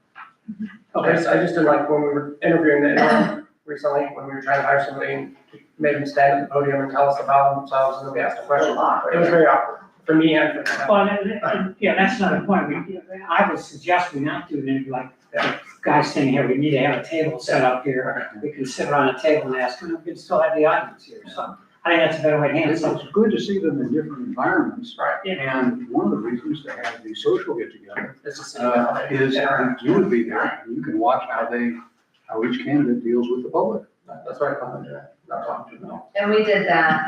I just did like when we were interviewing the interim recently, when we were trying to hire somebody and made them stand at the podium and tell us about themselves and then we asked a A question. little awkward. It was very awkward for me and for them. Well, yeah, that's another point. I would suggest we not do an interview like guys standing here. We need to have a table set up here. We can sit around a table and ask, and we can still have the audience here. So I think that's a better way to handle It's it. good to see them in different environments. Right. And one of the reasons to have the social get-together It's just, is you would be there, and you can watch how each candidate deals with the public. That's why I come in there, not talking to them. And we did that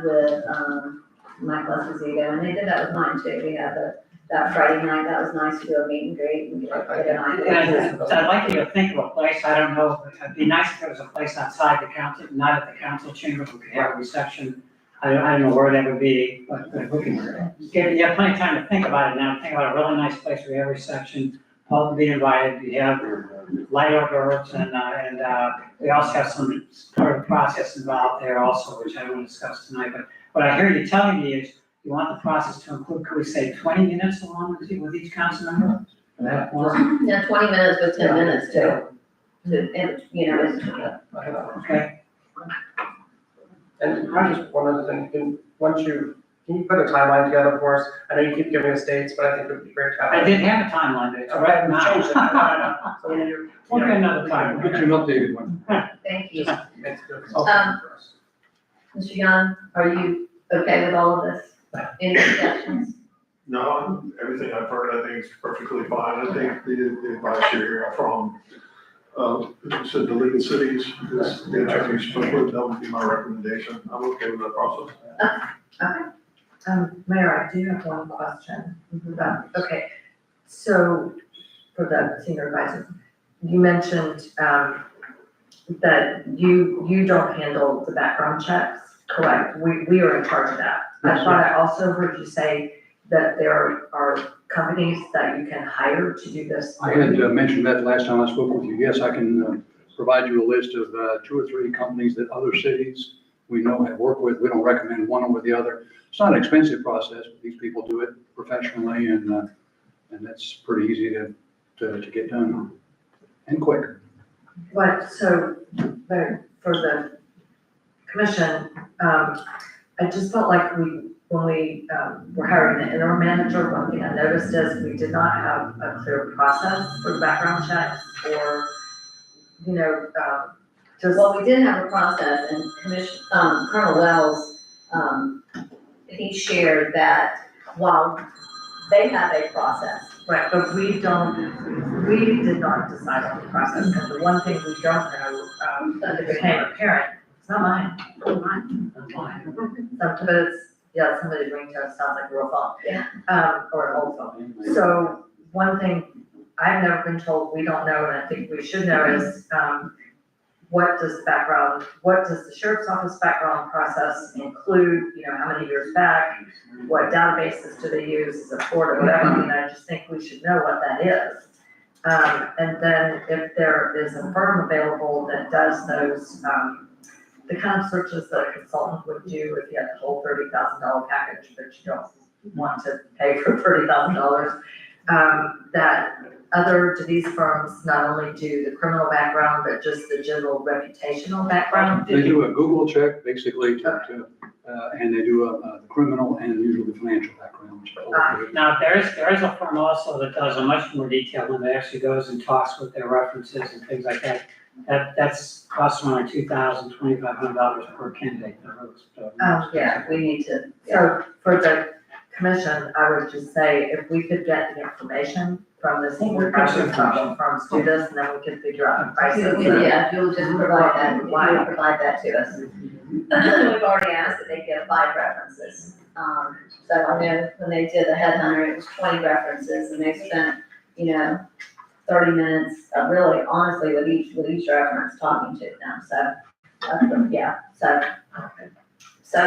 with, Mike Esposito, and they did that with mine too. We had that Friday night, that was nice to do a meet and greet and get an idea. And I'd like you to think of a place, I don't know, it'd be nice if there was a place outside the council, not at the council chamber, we could have a reception. I don't know where that would be, but we can, you have plenty of time to think about it now, think about a really nice place where you have a reception, all to be invited, you have light hors d'oeuvres, and we also have some part of the process involved there also, which I don't want to discuss tonight, but what I hear you telling me is you want the process to include, could we say 20 minutes along with each council member? For that one? Yeah, 20 minutes with 10 minutes too. And, you know, Okay, And I just one other thing, can you put a timeline together for us? I know you keep giving us dates, but I think it would be great to have. I did have a timeline, but it's right now. Change it. So when you're. We'll get another time. We'll get you an updated one. thank you. Just makes good. for us. Mr. Young, are you okay with all of this? Any suggestions? No, everything I've heard, I think is perfectly fine. I think the advice you're hearing from, you said the League of Cities, the attorney spoke with, that would be my recommendation. I'm okay with that process. Mayor, I do have one question. Okay, so for the senior advisor, you mentioned, that you don't handle the background checks, correct? We are in charge of that. I thought I also heard you say that there are companies that you can hire to do this. I had mentioned that last time I spoke with you. Yes, I can provide you a list of 2 or 3 companies that other cities we know have worked with. We don't recommend one over the other. It's not an expensive process, but these people do it professionally, and that's pretty easy to get done and quick. But so, but for the commission, I just felt like when we were hiring the interim manager, one thing I noticed is we did not have a clear process for background checks or, you know, just. Well, we did have a process, and Colonel Wells, he shared that while they have a process. Right, but we did not decide on the process, because the one thing we don't know, that became apparent, it's not mine. But it's, yeah, somebody's ringtone sounds like a real phone. Yeah. Or an old phone. So one thing I've never been told we don't know, and I think we should know is, what does the sheriff's office background process include? You know, how many years back? What databases do they use? Is it Florida, whatever? I mean, I just think we should know what that is. And then if there is a firm available that does those, the kind of searches that a consultant would do if you had the whole $30,000 package, but you don't want to pay for $30,000, that do these firms not only do the criminal background, but just the general reputational background? They do a Google check, basically, and they do a criminal and usually financial background. Now, there is a firm also that does a much more detailed one that actually goes and talks with their references and things like that. That's costs around $2,000, $2,500 per candidate. Yeah, we need to. So for the commission, I would just say if we could get the information from the senior advisor firms do this, and then we can figure out the prices. Yeah, if you'll just provide that to us. We've already asked that they get 5 references. So I know when they did the headhunter, it was 20 references, and they spent, you know, 30 minutes, really honestly with each reference talking to them, so, yeah, but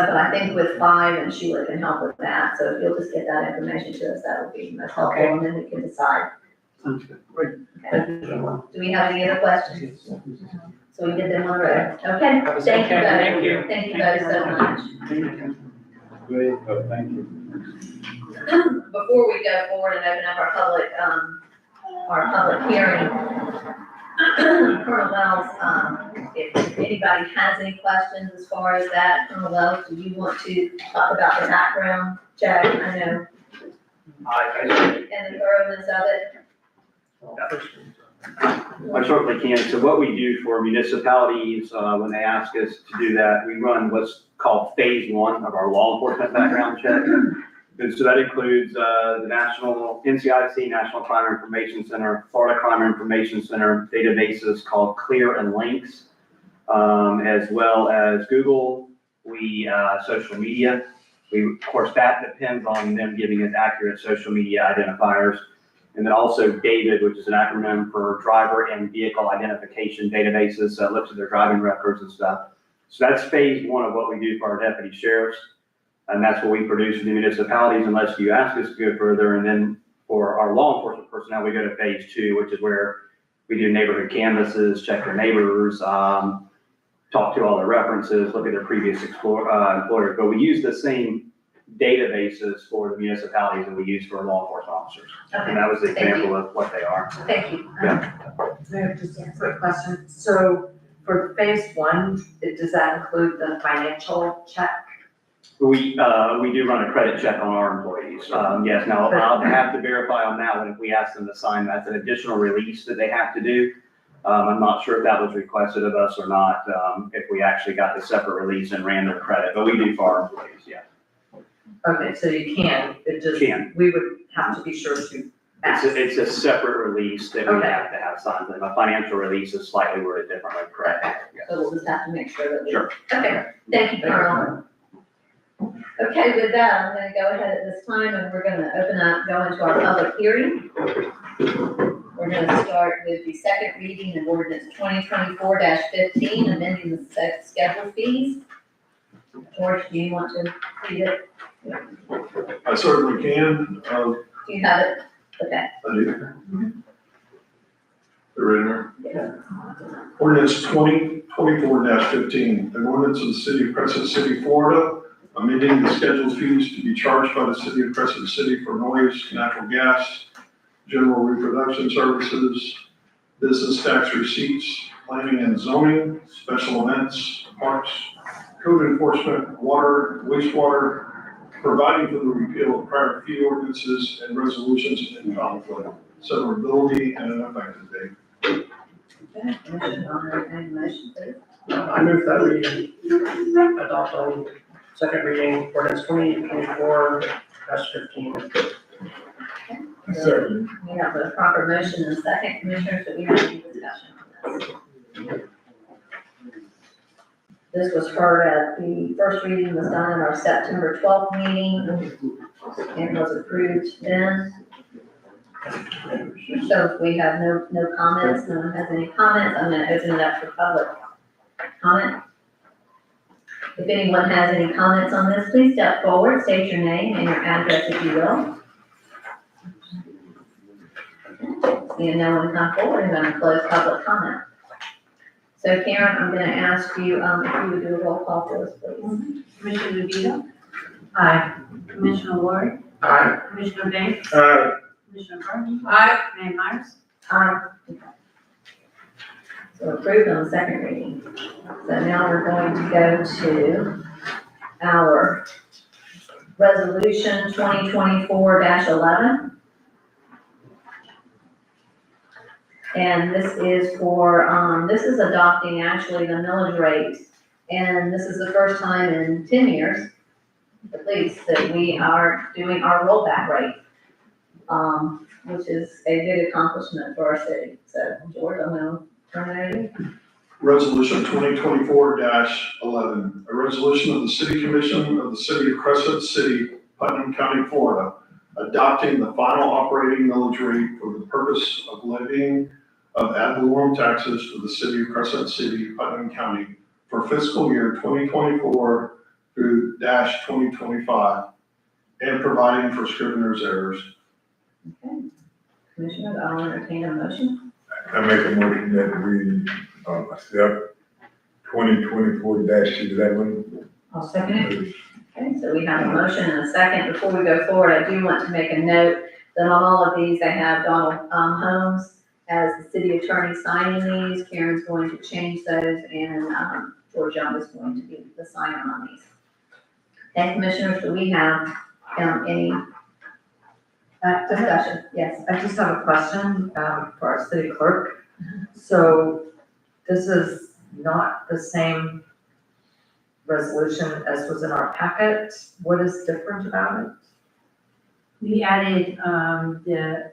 I think with 5 and Sheila can help with that, so if you'll just get that information to us, that would be most helpful, Okay. and then we can decide. Sounds good. Okay. Do we have any other questions? So we did them on the road. Okay, thank you both. Thank you. Thank you both so much. Great, thank you. Before we go forward and open up our public hearing, Colonel Wells, if anybody has any questions as far as that, Colonel Wells, do you want to talk about the background check? I know, and the thoroughness of it. I certainly can. So what we do for municipalities, when they ask us to do that, we run what's called phase 1 of our law enforcement background check. And so that includes the National NCIC, National Crime Information Center, Florida Crime Information Center databases called Clear and Links, as well as Google, social media. Of course, that depends on them giving us accurate social media identifiers. And then also DAVID, which is an acronym for Driver and Vehicle Identification Databases, so it looks at their driving records and stuff. So that's phase 1 of what we do for our deputy sheriffs. And that's what we produce for the municipalities unless you ask us to go further. And then for our law enforcement personnel, we go to phase 2, which is where we do neighborhood canvasses, check their neighbors, talk to all their references, look at their previous employers. But we use the same databases for the municipalities that we use for law enforcement officers. And that was the example of what they are. Thank you. Yeah. I have just a quick question. So for phase 1, does that include the financial check? We do run a credit check on our employees. Yes, now I'll have to verify on that one if we ask them to sign. That's an additional release that they have to do. I'm not sure if that was requested of us or not, if we actually got the separate release and ran their credit, but we do for our employees, yeah. Okay, so you can, we would have to be sure to ask. It's a separate release that we Okay. have to have signed. And a financial release is slightly worded differently, correct? Yeah. So we'll just have to make sure that we. Sure. Okay, thank you, Carl. Okay, with that, I'm gonna go ahead at this time and we're gonna go into our public hearing. We're gonna start with the second reading of ordinance 2024-15, amending the schedule fees. George, do you want to read it? I certainly can. Do you have it? Okay. I do. They're in there. Ordinance 2024-15, an ordinance of the city of Crescent City, Florida, amending the scheduled fees to be charged by the city of Crescent City for noise, natural gas, general reproduction services, business tax receipts, planning and zoning, special events, parks, code enforcement, water, wastewater, providing for the repeal of prior fee ordinances and resolutions in conflict, severability, and an effective date. Okay, Commissioner Bonner, any motion, please? I move that we adopt on second reading ordinance 2024-15. Second. We have a proper motion and a second, Commissioners, do we have any discussion on this? This was heard at the first reading was done at our September 12th meeting. It was approved then. So if we have no comments, no one has any comments, I'm gonna open it up for public comment. If anyone has any comments on this, please step forward, state your name and your address if you will. Seeing no one come forward, I'm gonna close public comment. So Karen, I'm gonna ask you, if you would do a roll call for us, please. Commissioner DeVito, Aye. Commissioner Ward, Aye. Commissioner Banks, Aye. Commissioner Burton. Aye. Mayor Myers. Aye. So approved on the second reading. So now we're going to go to our resolution 2024-11. And this is for, this is adopting actually the millage rate. And this is the first time in 10 years, at least, that we are doing our rollback rate, which is a good accomplishment for our city. So George, I'm gonna turn it over to you. Resolution 2024-11, a resolution of the City Commission of the City of Crescent City, Putnam County, Florida, adopting the final operating millage rate for the purpose of levying of ad valorem taxes to the city of Crescent City, Putnam County for fiscal year 2024 through dash 2025, and providing for scrivener's errors. Okay. Commissioners, I'll entertain a motion. I make a motion that we, accept 2024-11. I'll second it. Okay, so we have a motion and a second. Before we go forward, I do want to make a note that on all of these, I have Donald Holmes as the city attorney signing these. Karen's going to change those, and George Young is going to be the signer on these. And commissioners, do we have any discussion? Yes. I just have a question, for our city clerk. So this is not the same resolution as was in our packet. What is different about it? We added, the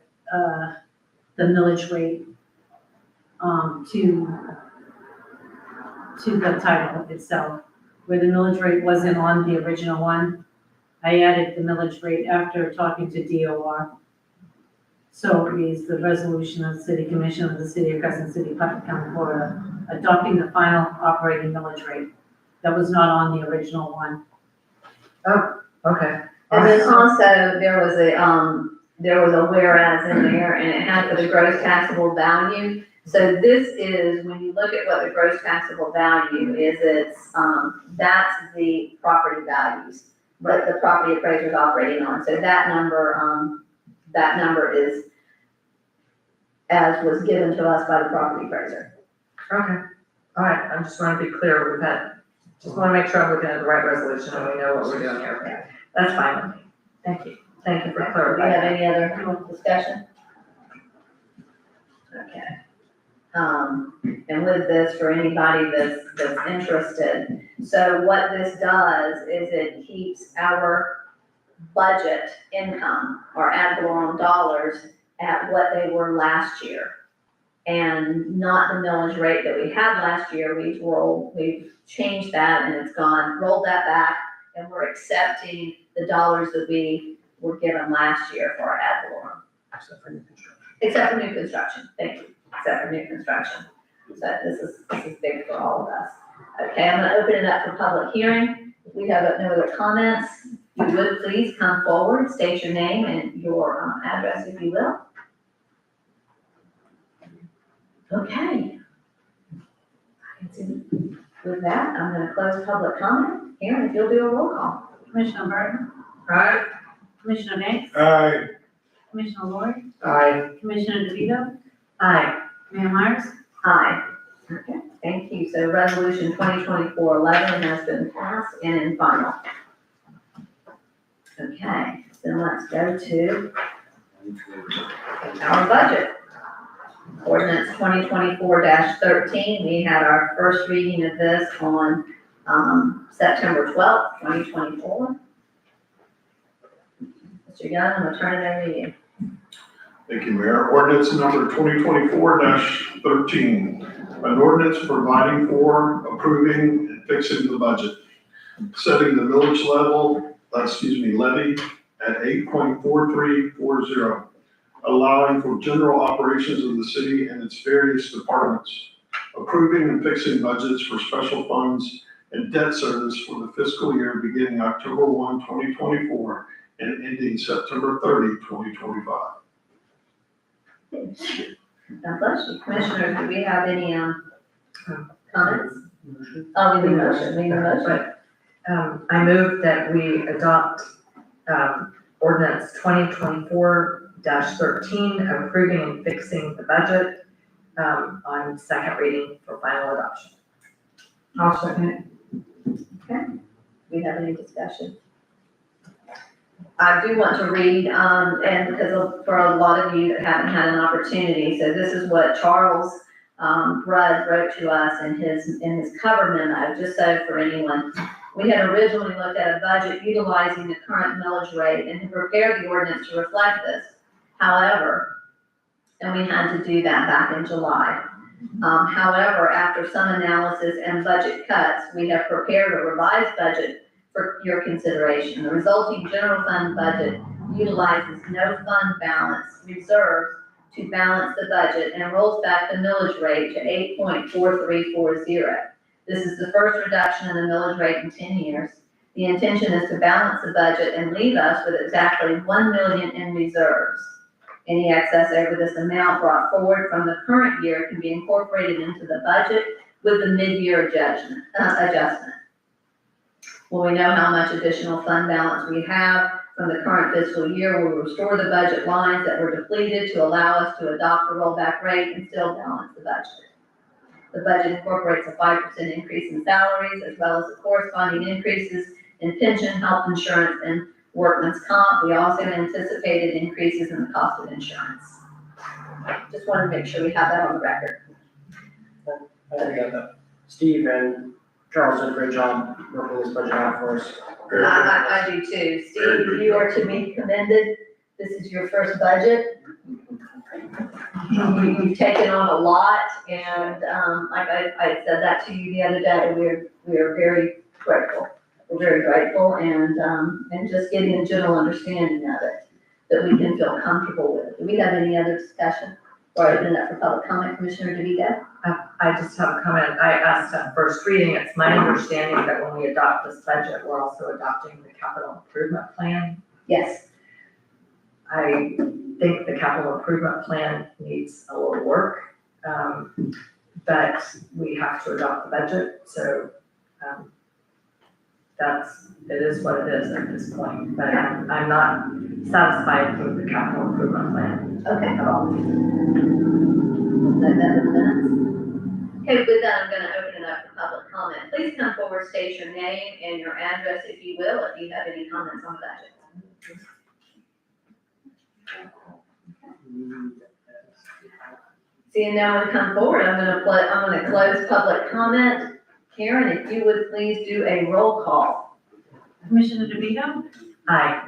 millage rate, to the title itself. Where the millage rate wasn't on the original one, I added the millage rate after talking to DOR. So it reads the resolution of the City Commission of the City of Crescent City, Putnam County, Florida, adopting the final operating millage rate. That was not on the original one. Okay. And then also, there was a whereas in there, and it had for the gross taxable value. So this is, when you look at what the gross taxable value is, that's the property values that the property appraiser is operating on. So that number is as was given to us by the property appraiser. Okay, all right, I just want to be clear, just want to make sure I'm looking at the right resolution and we know what we're doing here. Okay, that's fine with me. Thank you for Do we have clarifying. any other discussion? Okay. And with this, for anybody that's interested, so what this does is it keeps our budget income, our ad valorem dollars, at what they were last year. And not the millage rate that we had last year. We've changed that and it's rolled that back, and we're accepting the dollars that we were given last year for our ad valorem. Except for new construction. Except for new construction, thank you, except for new construction. So this is big for all of us. Okay, I'm gonna open it up for public hearing. If we have no other comments, you would please come forward, state your name and your address, if you will. Okay. With that, I'm gonna close public comment. Aaron, if you'll do a roll call. Commissioner Burton, Right? Commissioner Banks, Aye. Commissioner Lord, Aye. Commissioner DeVito, Aye. Mayor Myers. Aye. Okay, thank you. So resolution 2024-11 has been passed and in final. Okay, then let's go to our budget. Ordinance 2024-13, we had our first reading of this on September 12th, 2024. Mr. Young, I'm gonna turn it over to you. Thank you, Mayor. Ordinance number 2024-13, an ordinance providing for, approving, and fixing the budget, setting the millage levy at 8.4340, allowing for general operations of the city and its various departments, approving and fixing budgets for special funds and debt service for the fiscal year beginning October 1, 2024, and ending September 30, 2025. God bless you. Commissioners, do we have any comments? Oh, we need a motion. I move that we adopt, ordinance 2024-13, approving and fixing the budget, on second reading for final adoption. I'll second it. Okay. Do we have any discussion? I do want to read, and because for a lot of you that haven't had an opportunity, so this is what Charles Rudd wrote to us in his cover memo, just so for anyone. We had originally looked at a budget utilizing the current millage rate and had prepared the ordinance to reflect this. However, and we had to do that back in July. However, after some analysis and budget cuts, we have prepared a revised budget for your consideration. The resulting general fund budget utilizes no fund balance reserves to balance the budget and rolls back the millage rate to 8.4340. This is the first reduction in the millage rate in 10 years. The intention is to balance the budget and leave us with exactly 1 million in reserves. Any excess over this amount brought forward from the current year can be incorporated into the budget with the mid-year adjustment. When we know how much additional fund balance we have from the current fiscal year, we'll restore the budget lines that were depleted to allow us to adopt the rollback rate and still balance the budget. The budget incorporates a 5% increase in salaries as well as the corresponding increases in pension, health insurance, and workman's comp. We also anticipated increases in the cost of insurance. Just wanted to make sure we have that on the record. I think that Steve and Charles did a great job working this budget out for us. I do too. Steve, you are to be commended. This is your first budget. You've taken on a lot, and like I said that to you the other day, we are very grateful. We're very grateful, and just getting a general understanding of it that we can feel comfortable with. Do we have any other discussion? Or open it up for public comment, Commissioner DeVito? I just have a comment. I asked at first reading, it's my understanding that when we adopt this budget, we're also adopting the capital improvement plan. Yes. I think the capital improvement plan needs a little work, but we have to adopt the budget, so it is what it is at this point. But I'm not satisfied with the capital improvement plan. Okay. At all. Note that in the minutes. Okay, with that, I'm gonna open it up for public comment. Please come forward, state your name and your address, if you will, if you have any comments on the budget. Seeing no one come forward, I'm gonna close public comment. Karen, if you would please do a roll call. Commissioner DeVito? Aye.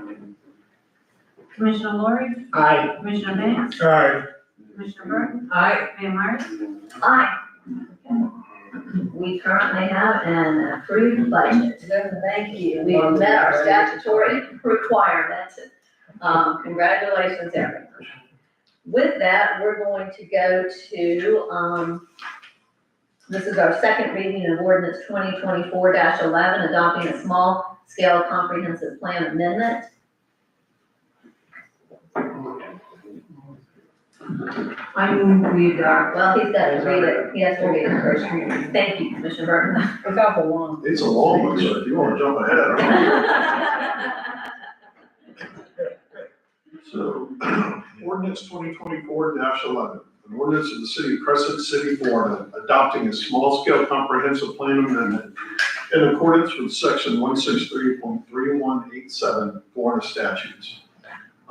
Commissioner Lori? Aye. Commissioner Banks? All right, Commissioner Burton? Aye. Mayor Myers? Aye. We currently have an approved budget. Thank you. We have met our statutory requirements. Congratulations, everyone. With that, we're going to go to, this is our second reading of ordinance 2024-11, adopting a small scale comprehensive plan amendment. I move we adopt. Well, he's got to read it. He has to read it first. Thank you, Commissioner Burton. It's awful long. It's a long one, so if you wanna jump ahead. So, ordinance 2024-11, an ordinance of the city of Crescent City, Florida, adopting a small-scale comprehensive plan amendment in accordance with section 163.3187 Florida statutes.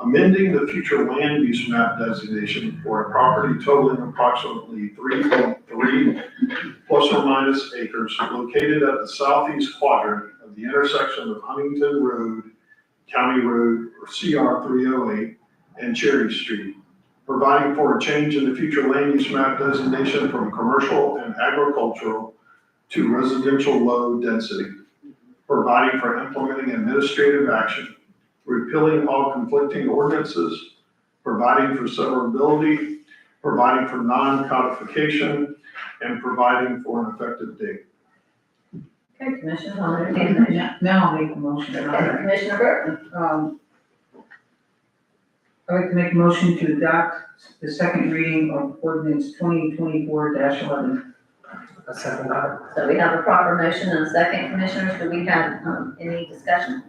Amending the future land use map designation for a property totaling approximately 3.3 plus or minus acres located at the southeast quadrant of the intersection of Huntington Road, County Road, or CR 308, and Cherry Street, providing for a change in the future land use map designation from commercial and agricultural to residential low density, providing for implementing administrative action, repealing all conflicting ordinances, providing for severability, providing for non-codification, and providing for an effective date. Okay, Commissioner, I'll entertain a motion. Now I'll make a motion. Okay, Commissioner Burton. I'd like to make a motion to adopt the second reading of ordinance 2024-11. A second that. So we have a proper motion and a second, Commissioners. Do we have any discussion?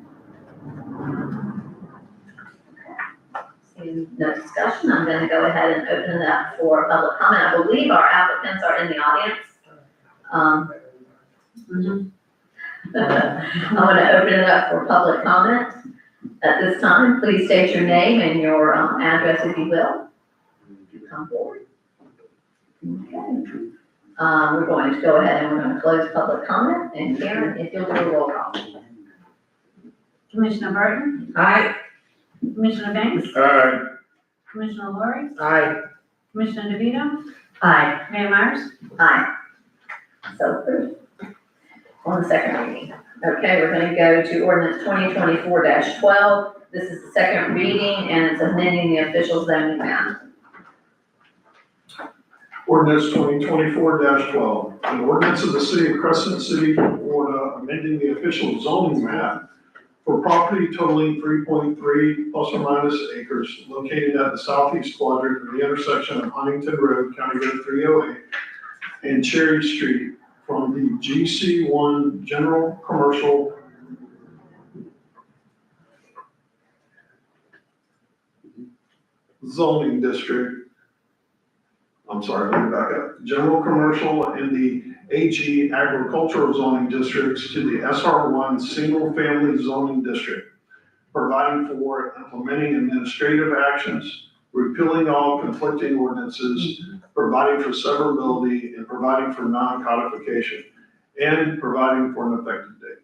Seeing no discussion, I'm going to go ahead and open it up for public comment. I believe our applicants are in the audience. I'm going to open it up for public comment. At this time, please state your name and your address, if you will. Come forward. Okay. We're going to go ahead and we're going to close public comment. And Karen, if you'll do a roll call. Commissioner Burton? Aye. Commissioner Banks? all right, Commissioner Lori? Aye. Commissioner DeVito? Aye. Mayor Myers? Aye. So approved. On the second reading. Okay, we're going to go to ordinance 2024-12. This is the second reading, and it's amending the official zoning map. Ordinance 2024-12, an ordinance of the city of Crescent City, Florida, amending the official zoning map for property totaling 3.3 plus or minus acres located at the southeast quadrant of the intersection of Huntington Road, County Road 308, and Cherry Street from the GC1 General Commercial Zoning District. I'm sorry, let me back up. General Commercial and the AG Agricultural Zoning Districts to the SR1 Single Family Zoning District, providing for implementing administrative actions, repealing all conflicting ordinances, providing for severability, and providing for non-codification, and providing for an effective date.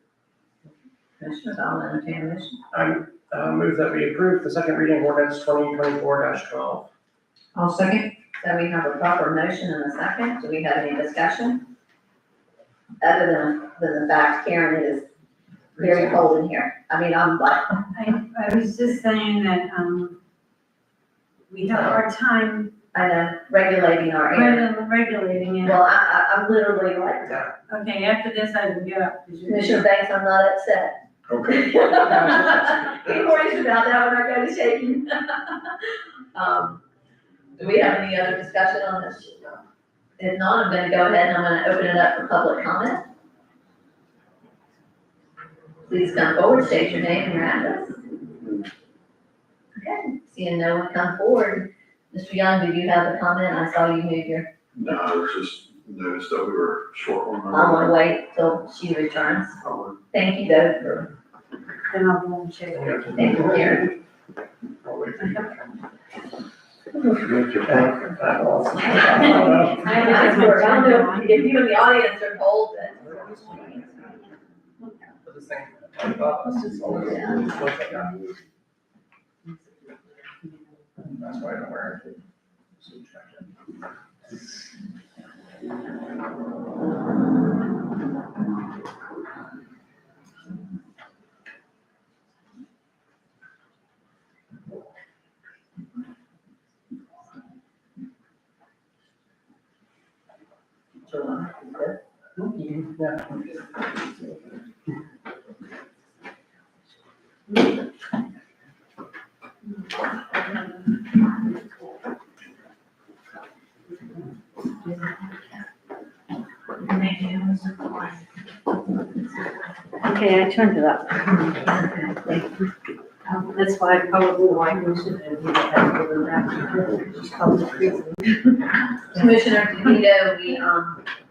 Commissioners, I'll entertain a motion. Move that we approve the second reading of ordinance 2024-12. I'll second. So we have a proper motion and a second. Do we have any discussion? Other than the fact Karen is very cold in here. I mean, I'm like, I was just saying that, we have a hard time I know, regulating our air. regulating it. Well, I'm literally like, Okay, after this, I will get up. 'cause you're- Commissioner Banks, I'm not upset. Okay. He worries about that when I go to shaking. Do we have any other discussion on this? If not, I'm gonna go ahead and I'm gonna open it up for public comment. Please come forward, state your name and your address. Okay, seeing no one come forward. Mr. Young, did you have a comment? I saw you move your, No, I was just noticed that we were short on I wanna wait till she returns. Thank you though for, Then I'll go and check. thank you, Karen. I don't know if you in the audience are cold, then. For this thing. That's why I don't wear it. Okay, I turned it up. That's why I probably like we should have just public reason. Commissioner DeVito, we,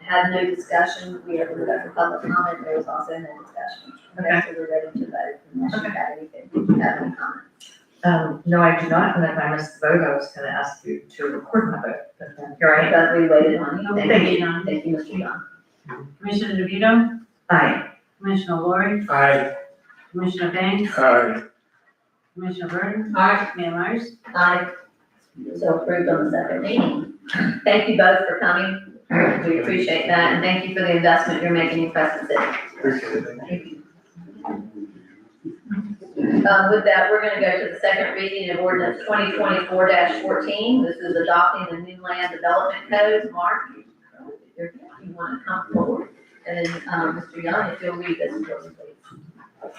had no discussion, we opened it up for public comment, there was also no discussion. Okay, so we're ready to vote, unless you have anything, do you have any comments? No, I do not, and if I missed the vote, I was gonna ask you to record my vote, but then here I am. But we waited on you, Thank thank you. you, thank you, Mr. Young. Commissioner DeVito, Aye. Commissioner Lori, Aye. Commissioner Banks, Aye. Commissioner Burton, Aye. Mayor Myers. Aye. So approved on the second reading. Thank you both for coming, we appreciate that, and thank you for the investment you're making in Crescent City. Thank you. With that, we're gonna go to the second reading of ordinance 2024-14. This is adopting the new land development code. Mark, you wanna come forward? And then, Mr. Young, if you'll read this for me,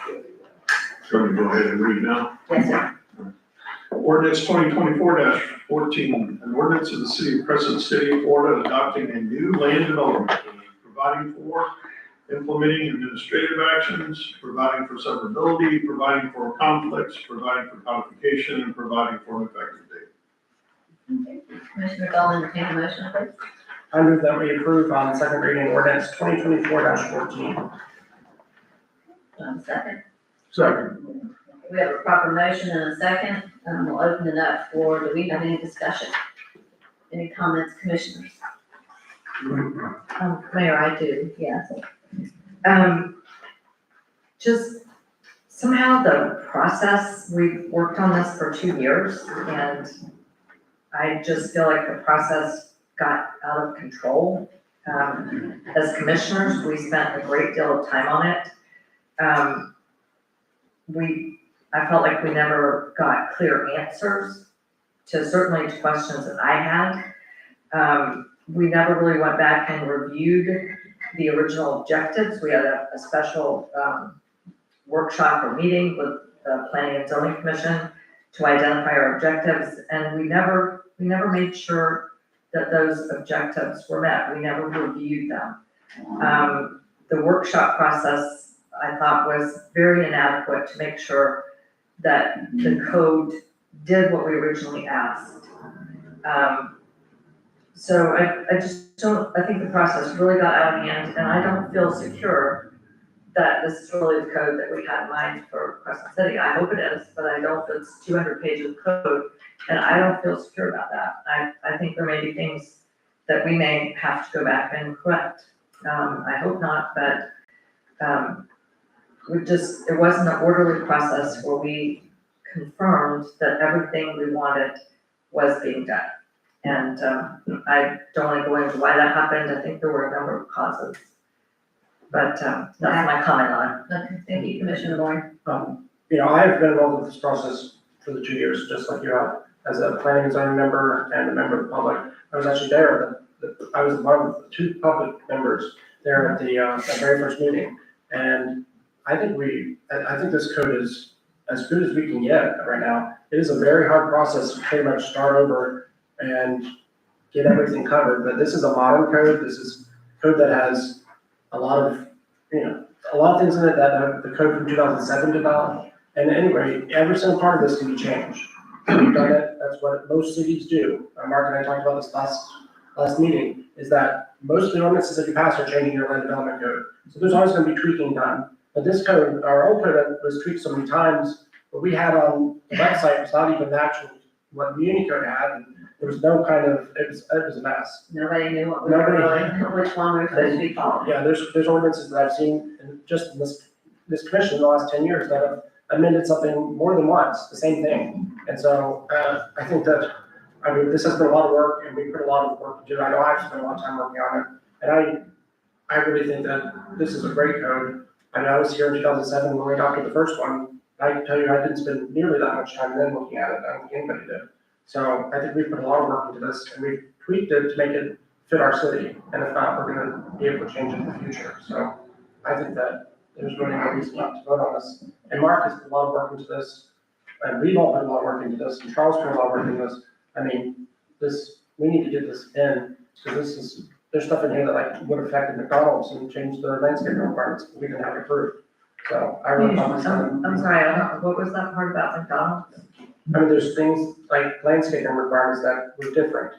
please. So we go ahead and read now. Yes, sir. Ordinance 2024-14, an ordinance of the city of Crescent City, Florida, adopting a new land development code, providing for implementing administrative actions, providing for severability, providing for conflicts, providing for codification, and providing for an effective date. Commissioner Bell, entertain a motion, please. I move that we approve on second reading ordinance 2024-14. Second. Second. We have a proper motion and a second. We'll open it up for, do we have any discussion? Any comments, commissioners? Mayor, I do. Yes. Just somehow the process, we've worked on this for 2 years, and I just feel like the process got out of control. As commissioners, we spent a great deal of time on it. We I felt like we never got clear answers to certainly to questions that I had. We never really went back and reviewed the original objectives. We had a special workshop or meeting with the Planning and Zoning Commission to identify our objectives, and we never made sure that those objectives were met. We never reviewed them. The workshop process, I thought, was very inadequate to make sure that the code did what we originally asked. So I just don't, I think the process really got out of hand, and I don't feel secure that this is really the code that we had in mind for Crescent City. I hope it is, but I don't feel it's 200 pages of code, and I don't feel secure about that. I think there may be things that we may have to go back and correct. I hope not, but it wasn't an orderly process where we confirmed that everything we wanted was being done. And I don't want to go into why that happened. I think there were a number of causes. But that's my comment on it. Okay, thank you, Commissioner Boyd. I have been involved with this process for the 2 years, just like you have, as a planning and zoning member and a member of the public. I was actually there, I was one of the 2 public members there at the very first meeting. And I think this code is as good as we can get right now. It is a very hard process to pretty much start over and get everything covered, but this is a modern code. This is code that has a lot of things in it that the code from 2007 developed. And anyway, every single part of this can be changed. We've done it. That's what most cities do. Mark and I talked about this last meeting, is that most of the ordinances that you pass are changing your land development code. So there's always going to be tweaking done. But this code, our old code was tweaked so many times, what we had on the website was not even actually what the Unicode had. And there was no kind of, it was a mess. Nobody knew what we were doing, which one we were supposed to be following. Yeah, there's ordinances that I've seen just in this commission in the last 10 years that have amended something more than once, the same thing. And so I think that, this has been a lot of work, and we put a lot of work into it. I know I've spent a lot of time working on it, and I really think that this is a great code. I was here in 2007 when we adopted the first one. I can tell you, I didn't spend nearly that much time then looking at it. I don't think anybody did. So I think we put a lot of work into this, and we've tweaked it to make it fit our city. And if not, we're going to be able to change it in the future. So I think that there's really no reason not to vote on this. And Mark has put a lot of work into this, and we've all put a lot of work into this, and Charles put a lot of work into this. We need to get this in, because there's stuff in here that would have affected McDonald's and changed their landscape requirements. We didn't have it approved. So I really thought this one. I'm sorry, I don't, what was that part about McDonald's? There's things like landscaping requirements that were different,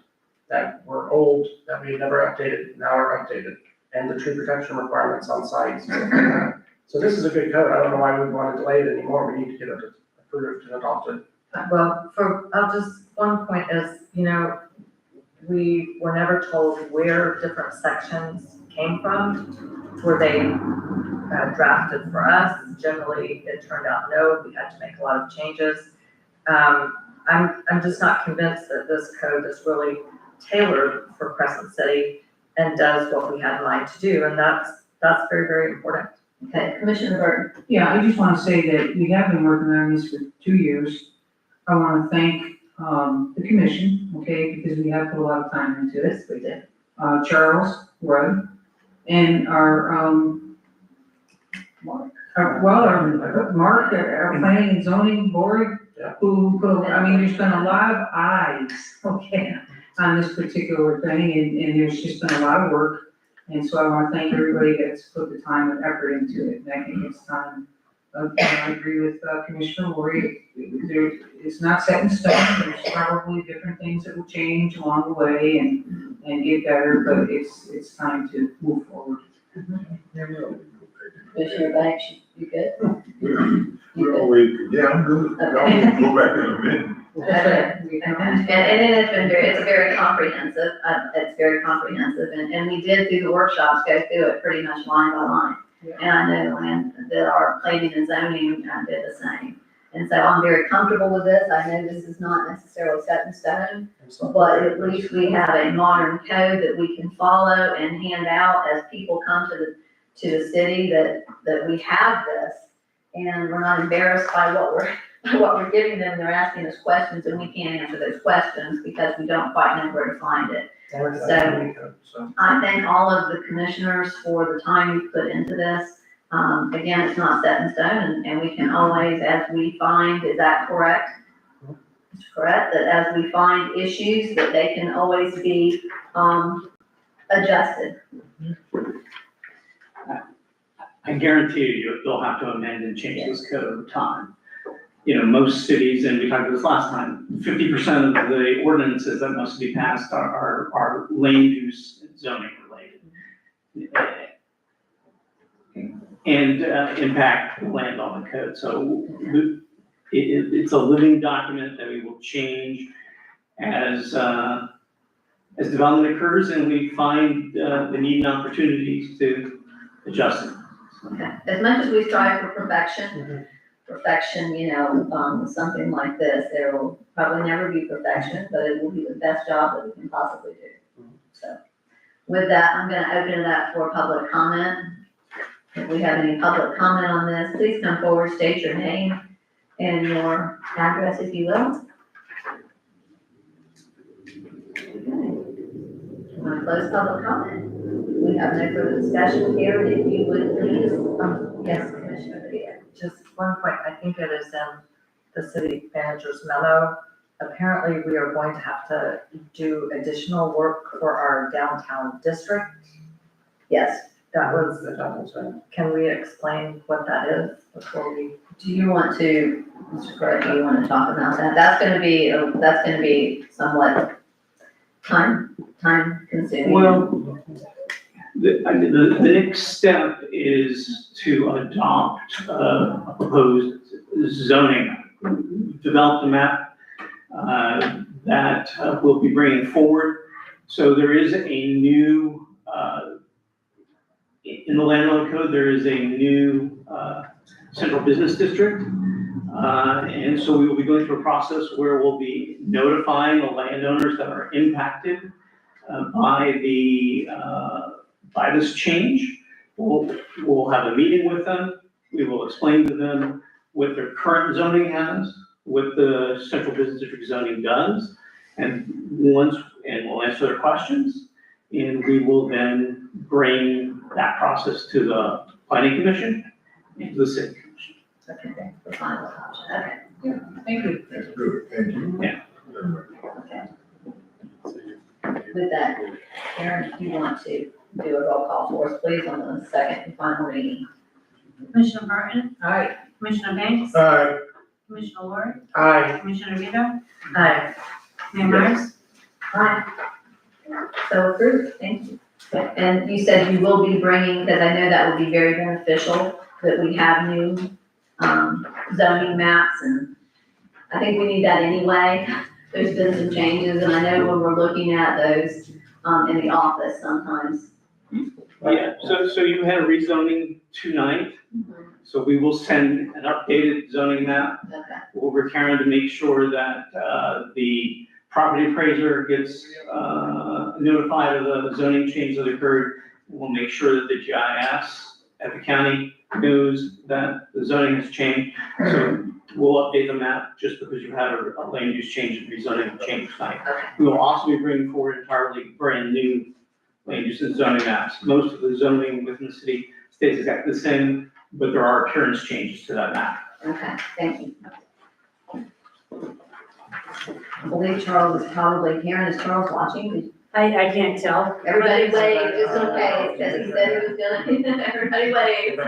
that were old, that we had never updated, now are updated, and the tree protection requirements on sites. So this is a good code. I don't know why we want to delay it anymore. We need to get it approved and adopted. Well, one point is, we were never told where different sections came from. Were they drafted for us? Generally, it turned out no, we had to make a lot of changes. I'm just not convinced that this code is really tailored for Crescent City and does what we had in mind to do, and that's very, very important. Okay, Commissioner Burton. Yeah, I just want to say that we have been working on this for 2 years. I want to thank the commission, okay, because we have put a lot of time into this. We did. Charles, Rudd, and our Mark, our planning and zoning board, Yeah. who there's been a lot of eyes, okay, on this particular thing, and there's just been a lot of work. And so I want to thank everybody that's put the time and effort into it, and I think it's time. I agree with Commissioner Lori. It's not set in stone. There's probably different things that will change along the way and get better, but it's time to move forward. Commissioner Banks, you good? We're always, yeah, I'm good. I'll go back in a minute. And it's very comprehensive, and we did through the workshops, go through it pretty much line by line. And I know that our planning and zoning did the same. And so I'm very comfortable with this. I know this is not necessarily set in stone, but at least we have a modern code that we can follow and hand out as people come to the city that we have this. and we're not embarrassed by what we're giving them. They're asking us questions and we can't answer those questions because we don't quite know where to find it. So, I thank all of the commissioners for the time you put into this. Again, it's not set in stone, and we can always, as we find, is that correct? It's correct, that as we find issues, that they can always be, adjusted. I guarantee you, they'll have to amend and change this code over time. You know, most cities, and we talked about this last time, 50% of the ordinances that must be passed are land use and zoning related. And impact the land on the code. So it's a living document that we will change as development occurs and we find the need and opportunities to adjust it. Okay. As much as we strive for perfection, something like this, there will probably never be perfection, but it will be the best job that we can possibly do. So with that, I'm gonna open it up for public comment. If we have any public comment on this, please come forward, state your name and your address, if you will. I'm gonna close public comment. We have no further discussion here, if you would please, yes, Commissioner Padilla. Just one point, I think it is in the city manager's memo. Apparently, we are going to have to do additional work for our downtown district. Yes, That was, can we explain what that is before we? do you want to, Mr. Correct, do you want to talk about that? That's gonna be somewhat time consuming. Well, the next step is to adopt a proposed zoning, develop the map that we'll be bringing forward. So there is a new, in the landlord code, there is a new central business district. And so we will be going through a process where we'll be notifying the landowners that are impacted by this change. We'll have a meeting with them. We will explain to them what their current zoning has, what the central business district zoning does, and we'll answer their questions. And we will then bring that process to the planning commission and to the city commission. Okay, thanks for final option, okay. Yeah, thank you. That's good, thank you. Yeah. Okay. With that, Karen, if you want to do a roll call for us, please, on the second and final reading. Commissioner Barton, All right, Commissioner Banks, Aye. Commissioner Ward, Aye. Commissioner Vito, Aye. Mayor Myers. Aye. So approved, thank you. And you said you will be bringing, because I know that would be very beneficial, that we have new zoning maps, and I think we need that anyway. There's been some changes, and I know when we're looking at those in the office sometimes. Yeah, so you had a rezoning tonight, so we will send an updated zoning map Okay, over Karen to make sure that the property appraiser gets notified of the zoning change that occurred. We'll make sure that the GIS at the county knows that the zoning has changed. So we'll update the map just because you had a land use change and rezoning change tonight. okay, We will also be bringing forward entirely brand new land use and zoning maps. Most of the zoning within the city stays exactly the same, but there are appearance changes to that map. okay, thank you. I believe Charles is probably, Karen, is Charles watching? I can't tell. Everybody wave, just in case, because he said he was gonna, everybody wave.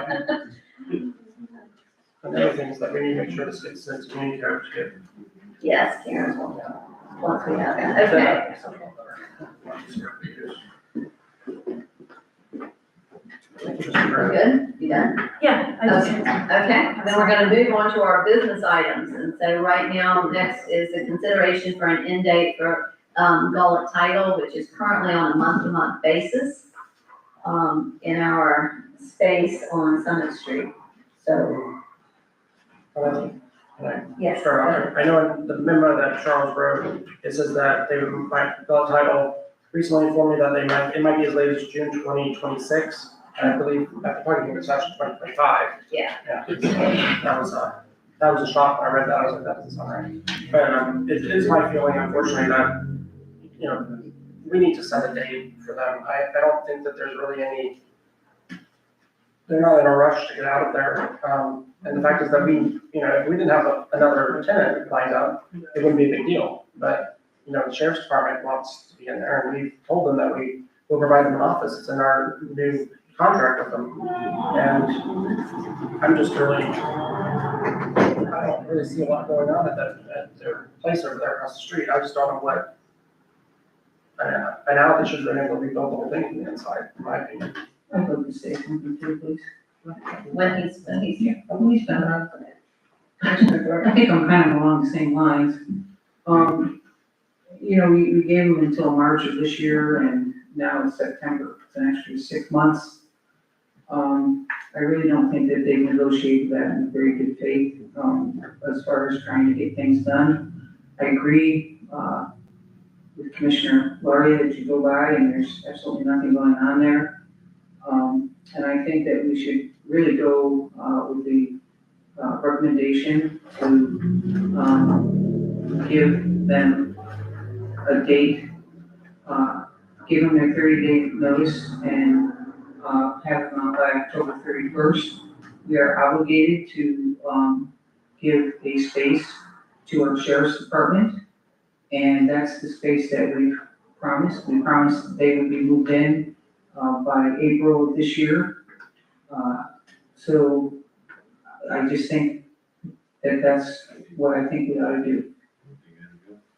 Another thing is that we need to make sure this gets sent to community code too. Yes, Karen will know, once we have that, okay. We're good, you done? Yeah, I just. Okay, then we're gonna move on to our business items, and so right now, next is the consideration for an end date for, Gullet Title, which is currently on a month-to-month basis, in our space on Summit Street, so, yes. Sure, I know in the memo that Charles wrote, it says that they might, the title recently informed me that it might be as late as June 2026. And I believe at the point, it's actually 2025. Yeah. Yeah, that was a shock when I read that, I was like, that doesn't sound right. But, it is my feeling, unfortunately, that, you know, we need to set a date for them. I don't think that there's really any, they're not in a rush to get out of there. And the fact is that we, you know, if we didn't have another tenant lined up, it wouldn't be a big deal. But, you know, the sheriff's department wants to be in there, and we've told them that we will provide them an office. It's in our new contract with them. And I'm just really, I don't really see a lot going on at their place over there across the street. I just don't know what, I know they should have been able to rebuild the whole thing from the inside, in my opinion. I'd love to say something too, please. When he's here. Who's been around for that? I think I'm kind of along the same lines. You know, we gave them until March of this year, and now it's September, it's an extra 6 months. I really don't think that they've negotiated that in very good faith, as far as trying to get things done. I agree, with Commissioner Laurie that you go by and there's absolutely nothing going on there. And I think that we should really go, with the, recommendation to, give them a date, give them their 30-day notice and, have them out by October 31st. We are obligated to, give a space to our sheriff's department. And that's the space that we've promised. We promised they would be moved in, by April of this year. So I just think that that's what I think we ought to do.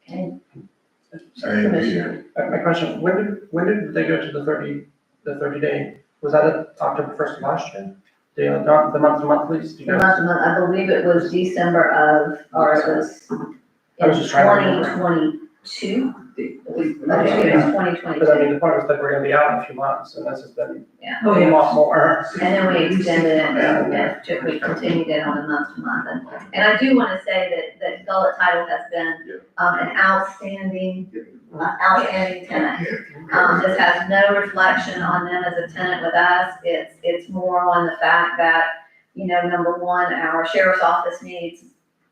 Okay. Commissioner. My question, when did they go to the 30 day? Was that at October 1st of last year? The month lease? Do you know? Month to month, I believe it was December of, or it was I was just trying to remember. 2022. I think it was But I 2022. mean, the point was that we're gonna be out in a few months, and this has been Yeah. a lot more. And then we extended it and we continued it on a month to month. And I do want to say that Gullet Title has been, an outstanding tenant. This has no reflection on them as a tenant with us. It's more on the fact that, you know, number one, our sheriff's office needs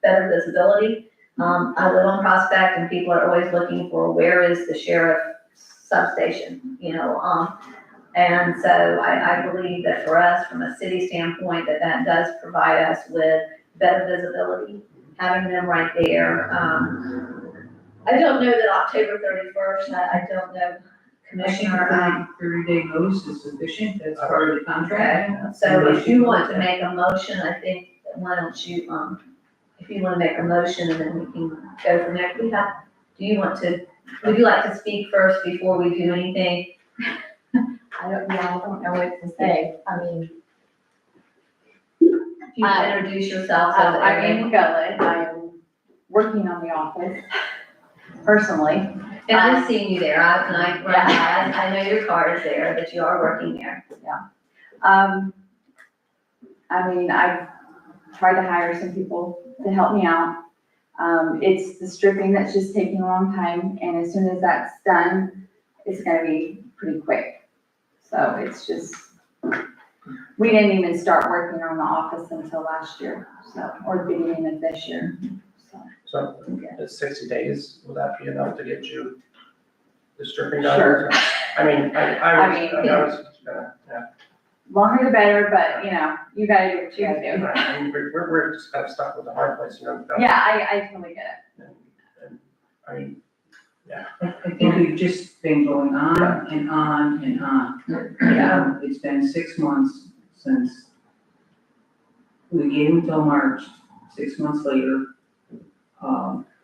better visibility. I live on Prospect and people are always looking for where is the sheriff substation, you know, and so I believe that for us, from a city standpoint, that does provide us with better visibility, having them right there. I don't know that October 31st, I don't know, Commissioner. 30-day notice is sufficient, that's part of the contract. Okay, so if you want to make a motion, I think, why don't you, if you want to make a motion and then we can go from there. Do you want to, would you like to speak first before we do anything? I don't know what to say. I mean, If you introduce yourself. so that I'm everyone- Amy Gullet. I'm working on the office personally. And I've seen you there, I know your card is there, that you are working there. I mean, I've tried to hire some people to help me out. It's the stripping that's just taking a long time, and as soon as that's done, it's gonna be pretty quick. So it's just, we didn't even start working on the office until last year, so, or the beginning of this year, so. So it's 60 days, will that be enough to get you the stripping done? Sure. I mean, I was gonna, yeah. Longer the better, but, you know, you gotta do what you gotta do. Right, I mean, we're just kind of stuck with the hard place, you know? Yeah, I totally get it. And, I mean, I think we've just been going on and on and on. It's been 6 months since we gave them till March, 6 months later.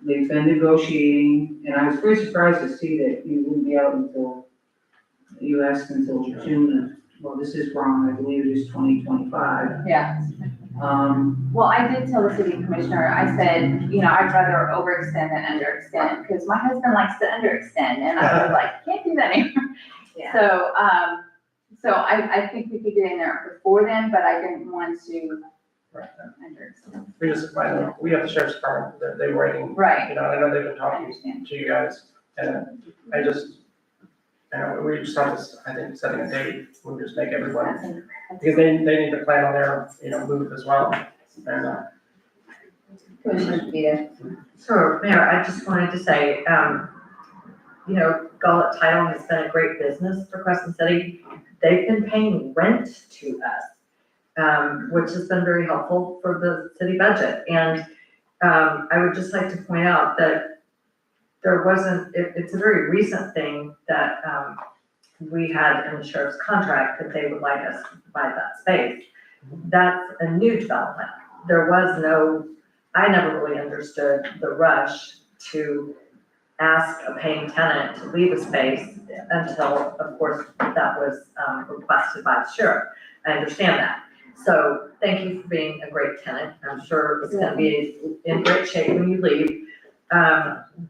They've been negotiating, and I was very surprised to see that you wouldn't be out until, you asked until June. Well, this is wrong, I believe it is 2025. Yeah. Um, I did tell the city commissioner, I said, you know, I'd rather overextend than underextend, because my husband likes to underextend, and I was like, can't do that anymore. Yeah. So I think we could get in there before then, but I didn't want to right, underextend. we have the sheriff's department, they're waiting. Right. You know, I know they've been I talking understand. to you guys, and I just, And we just have to, I think, setting a date, we'll just make everyone, because they need to plan on their, move as well. And, Commissioner Vito. So, Mayor, I just wanted to say, Gullet Title has been a great business for Crescent City. They've been paying rent to us, which has been very helpful for the city budget. And I would just like to point out that there wasn't, it's a very recent thing that we had in the sheriff's contract that they would like us to provide that space. That's a new development. There was no, I never really understood the rush to ask a paying tenant to leave a space until, of course, that was requested by the sheriff. I understand that. So thank you for being a great tenant. I'm sure it's gonna be in great shape when you leave.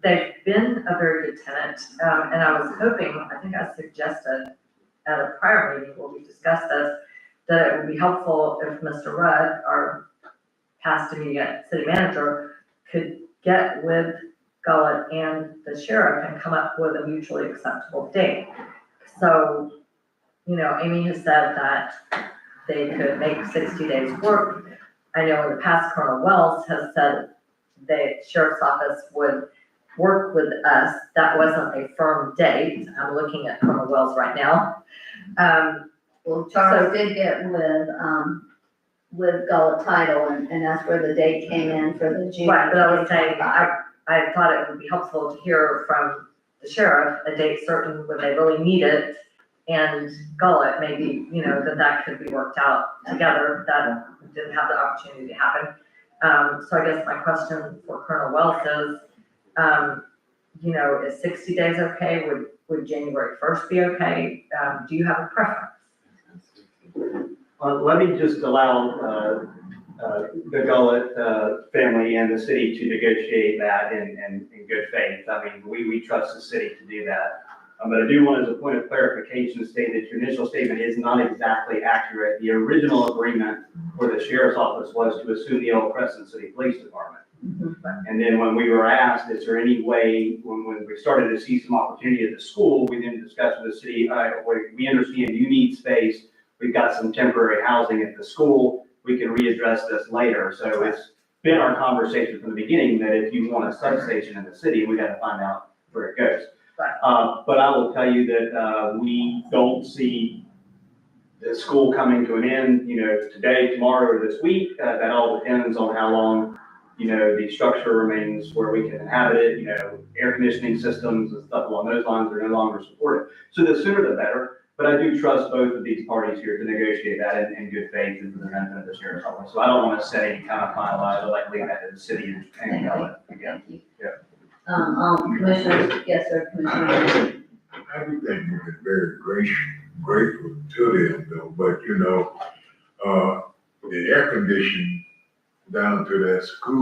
They've been a very good tenant, and I was hoping, I think I suggested at a prior meeting where we discussed this, that it would be helpful if Mr. Rudd, our past immediate city manager, could get with Gullet and the sheriff and come up with a mutually acceptable date. So, Amy has said that they could make 60 days work. I know in the past, Colonel Wells has said the sheriff's office would work with us. That wasn't a firm date. I'm looking at Colonel Wells right now. Well, Charles did get with Gullet Title, and that's where the date came in for the June. Right, but I was saying, I thought it would be helpful to hear from the sheriff a date certain when they really need it, and Gullet, maybe, that could be worked out together. That didn't have the opportunity to happen. So I guess my question for Colonel Wells is 60 days okay? Would January 1st be okay? Do you have a preference? Let me just allow the Gullet family and the city to negotiate that in good faith. I mean, we trust the city to do that. But I do want, as a point of clarification, state that your initial statement is not exactly accurate. The original agreement for the sheriff's office was to assume the old Crescent City Police Department. And then when we were asked, is there any way, when we started to see some opportunity at the school, we then discussed with the city, we understand you need space. We've got some temporary housing at the school. We can readdress this later. So it's been our conversation from the beginning that if you want a substation in the city, we got to find out where it goes. But I will tell you that we don't see the school coming to an end, today, tomorrow, or this week. That all depends on how long, the structure remains where we can inhabit it. Air conditioning systems and stuff along those lines are no longer supported. So the sooner the better. But I do trust both of these parties here to negotiate that in good faith and for the benefit of the sheriff's office. So I don't want to set any kind of finalized, I'd like to leave that to the city and Gullet again. Commissioners, yes, sir, Commissioner. I would think we've been very grateful to them though, but the air conditioning down to that school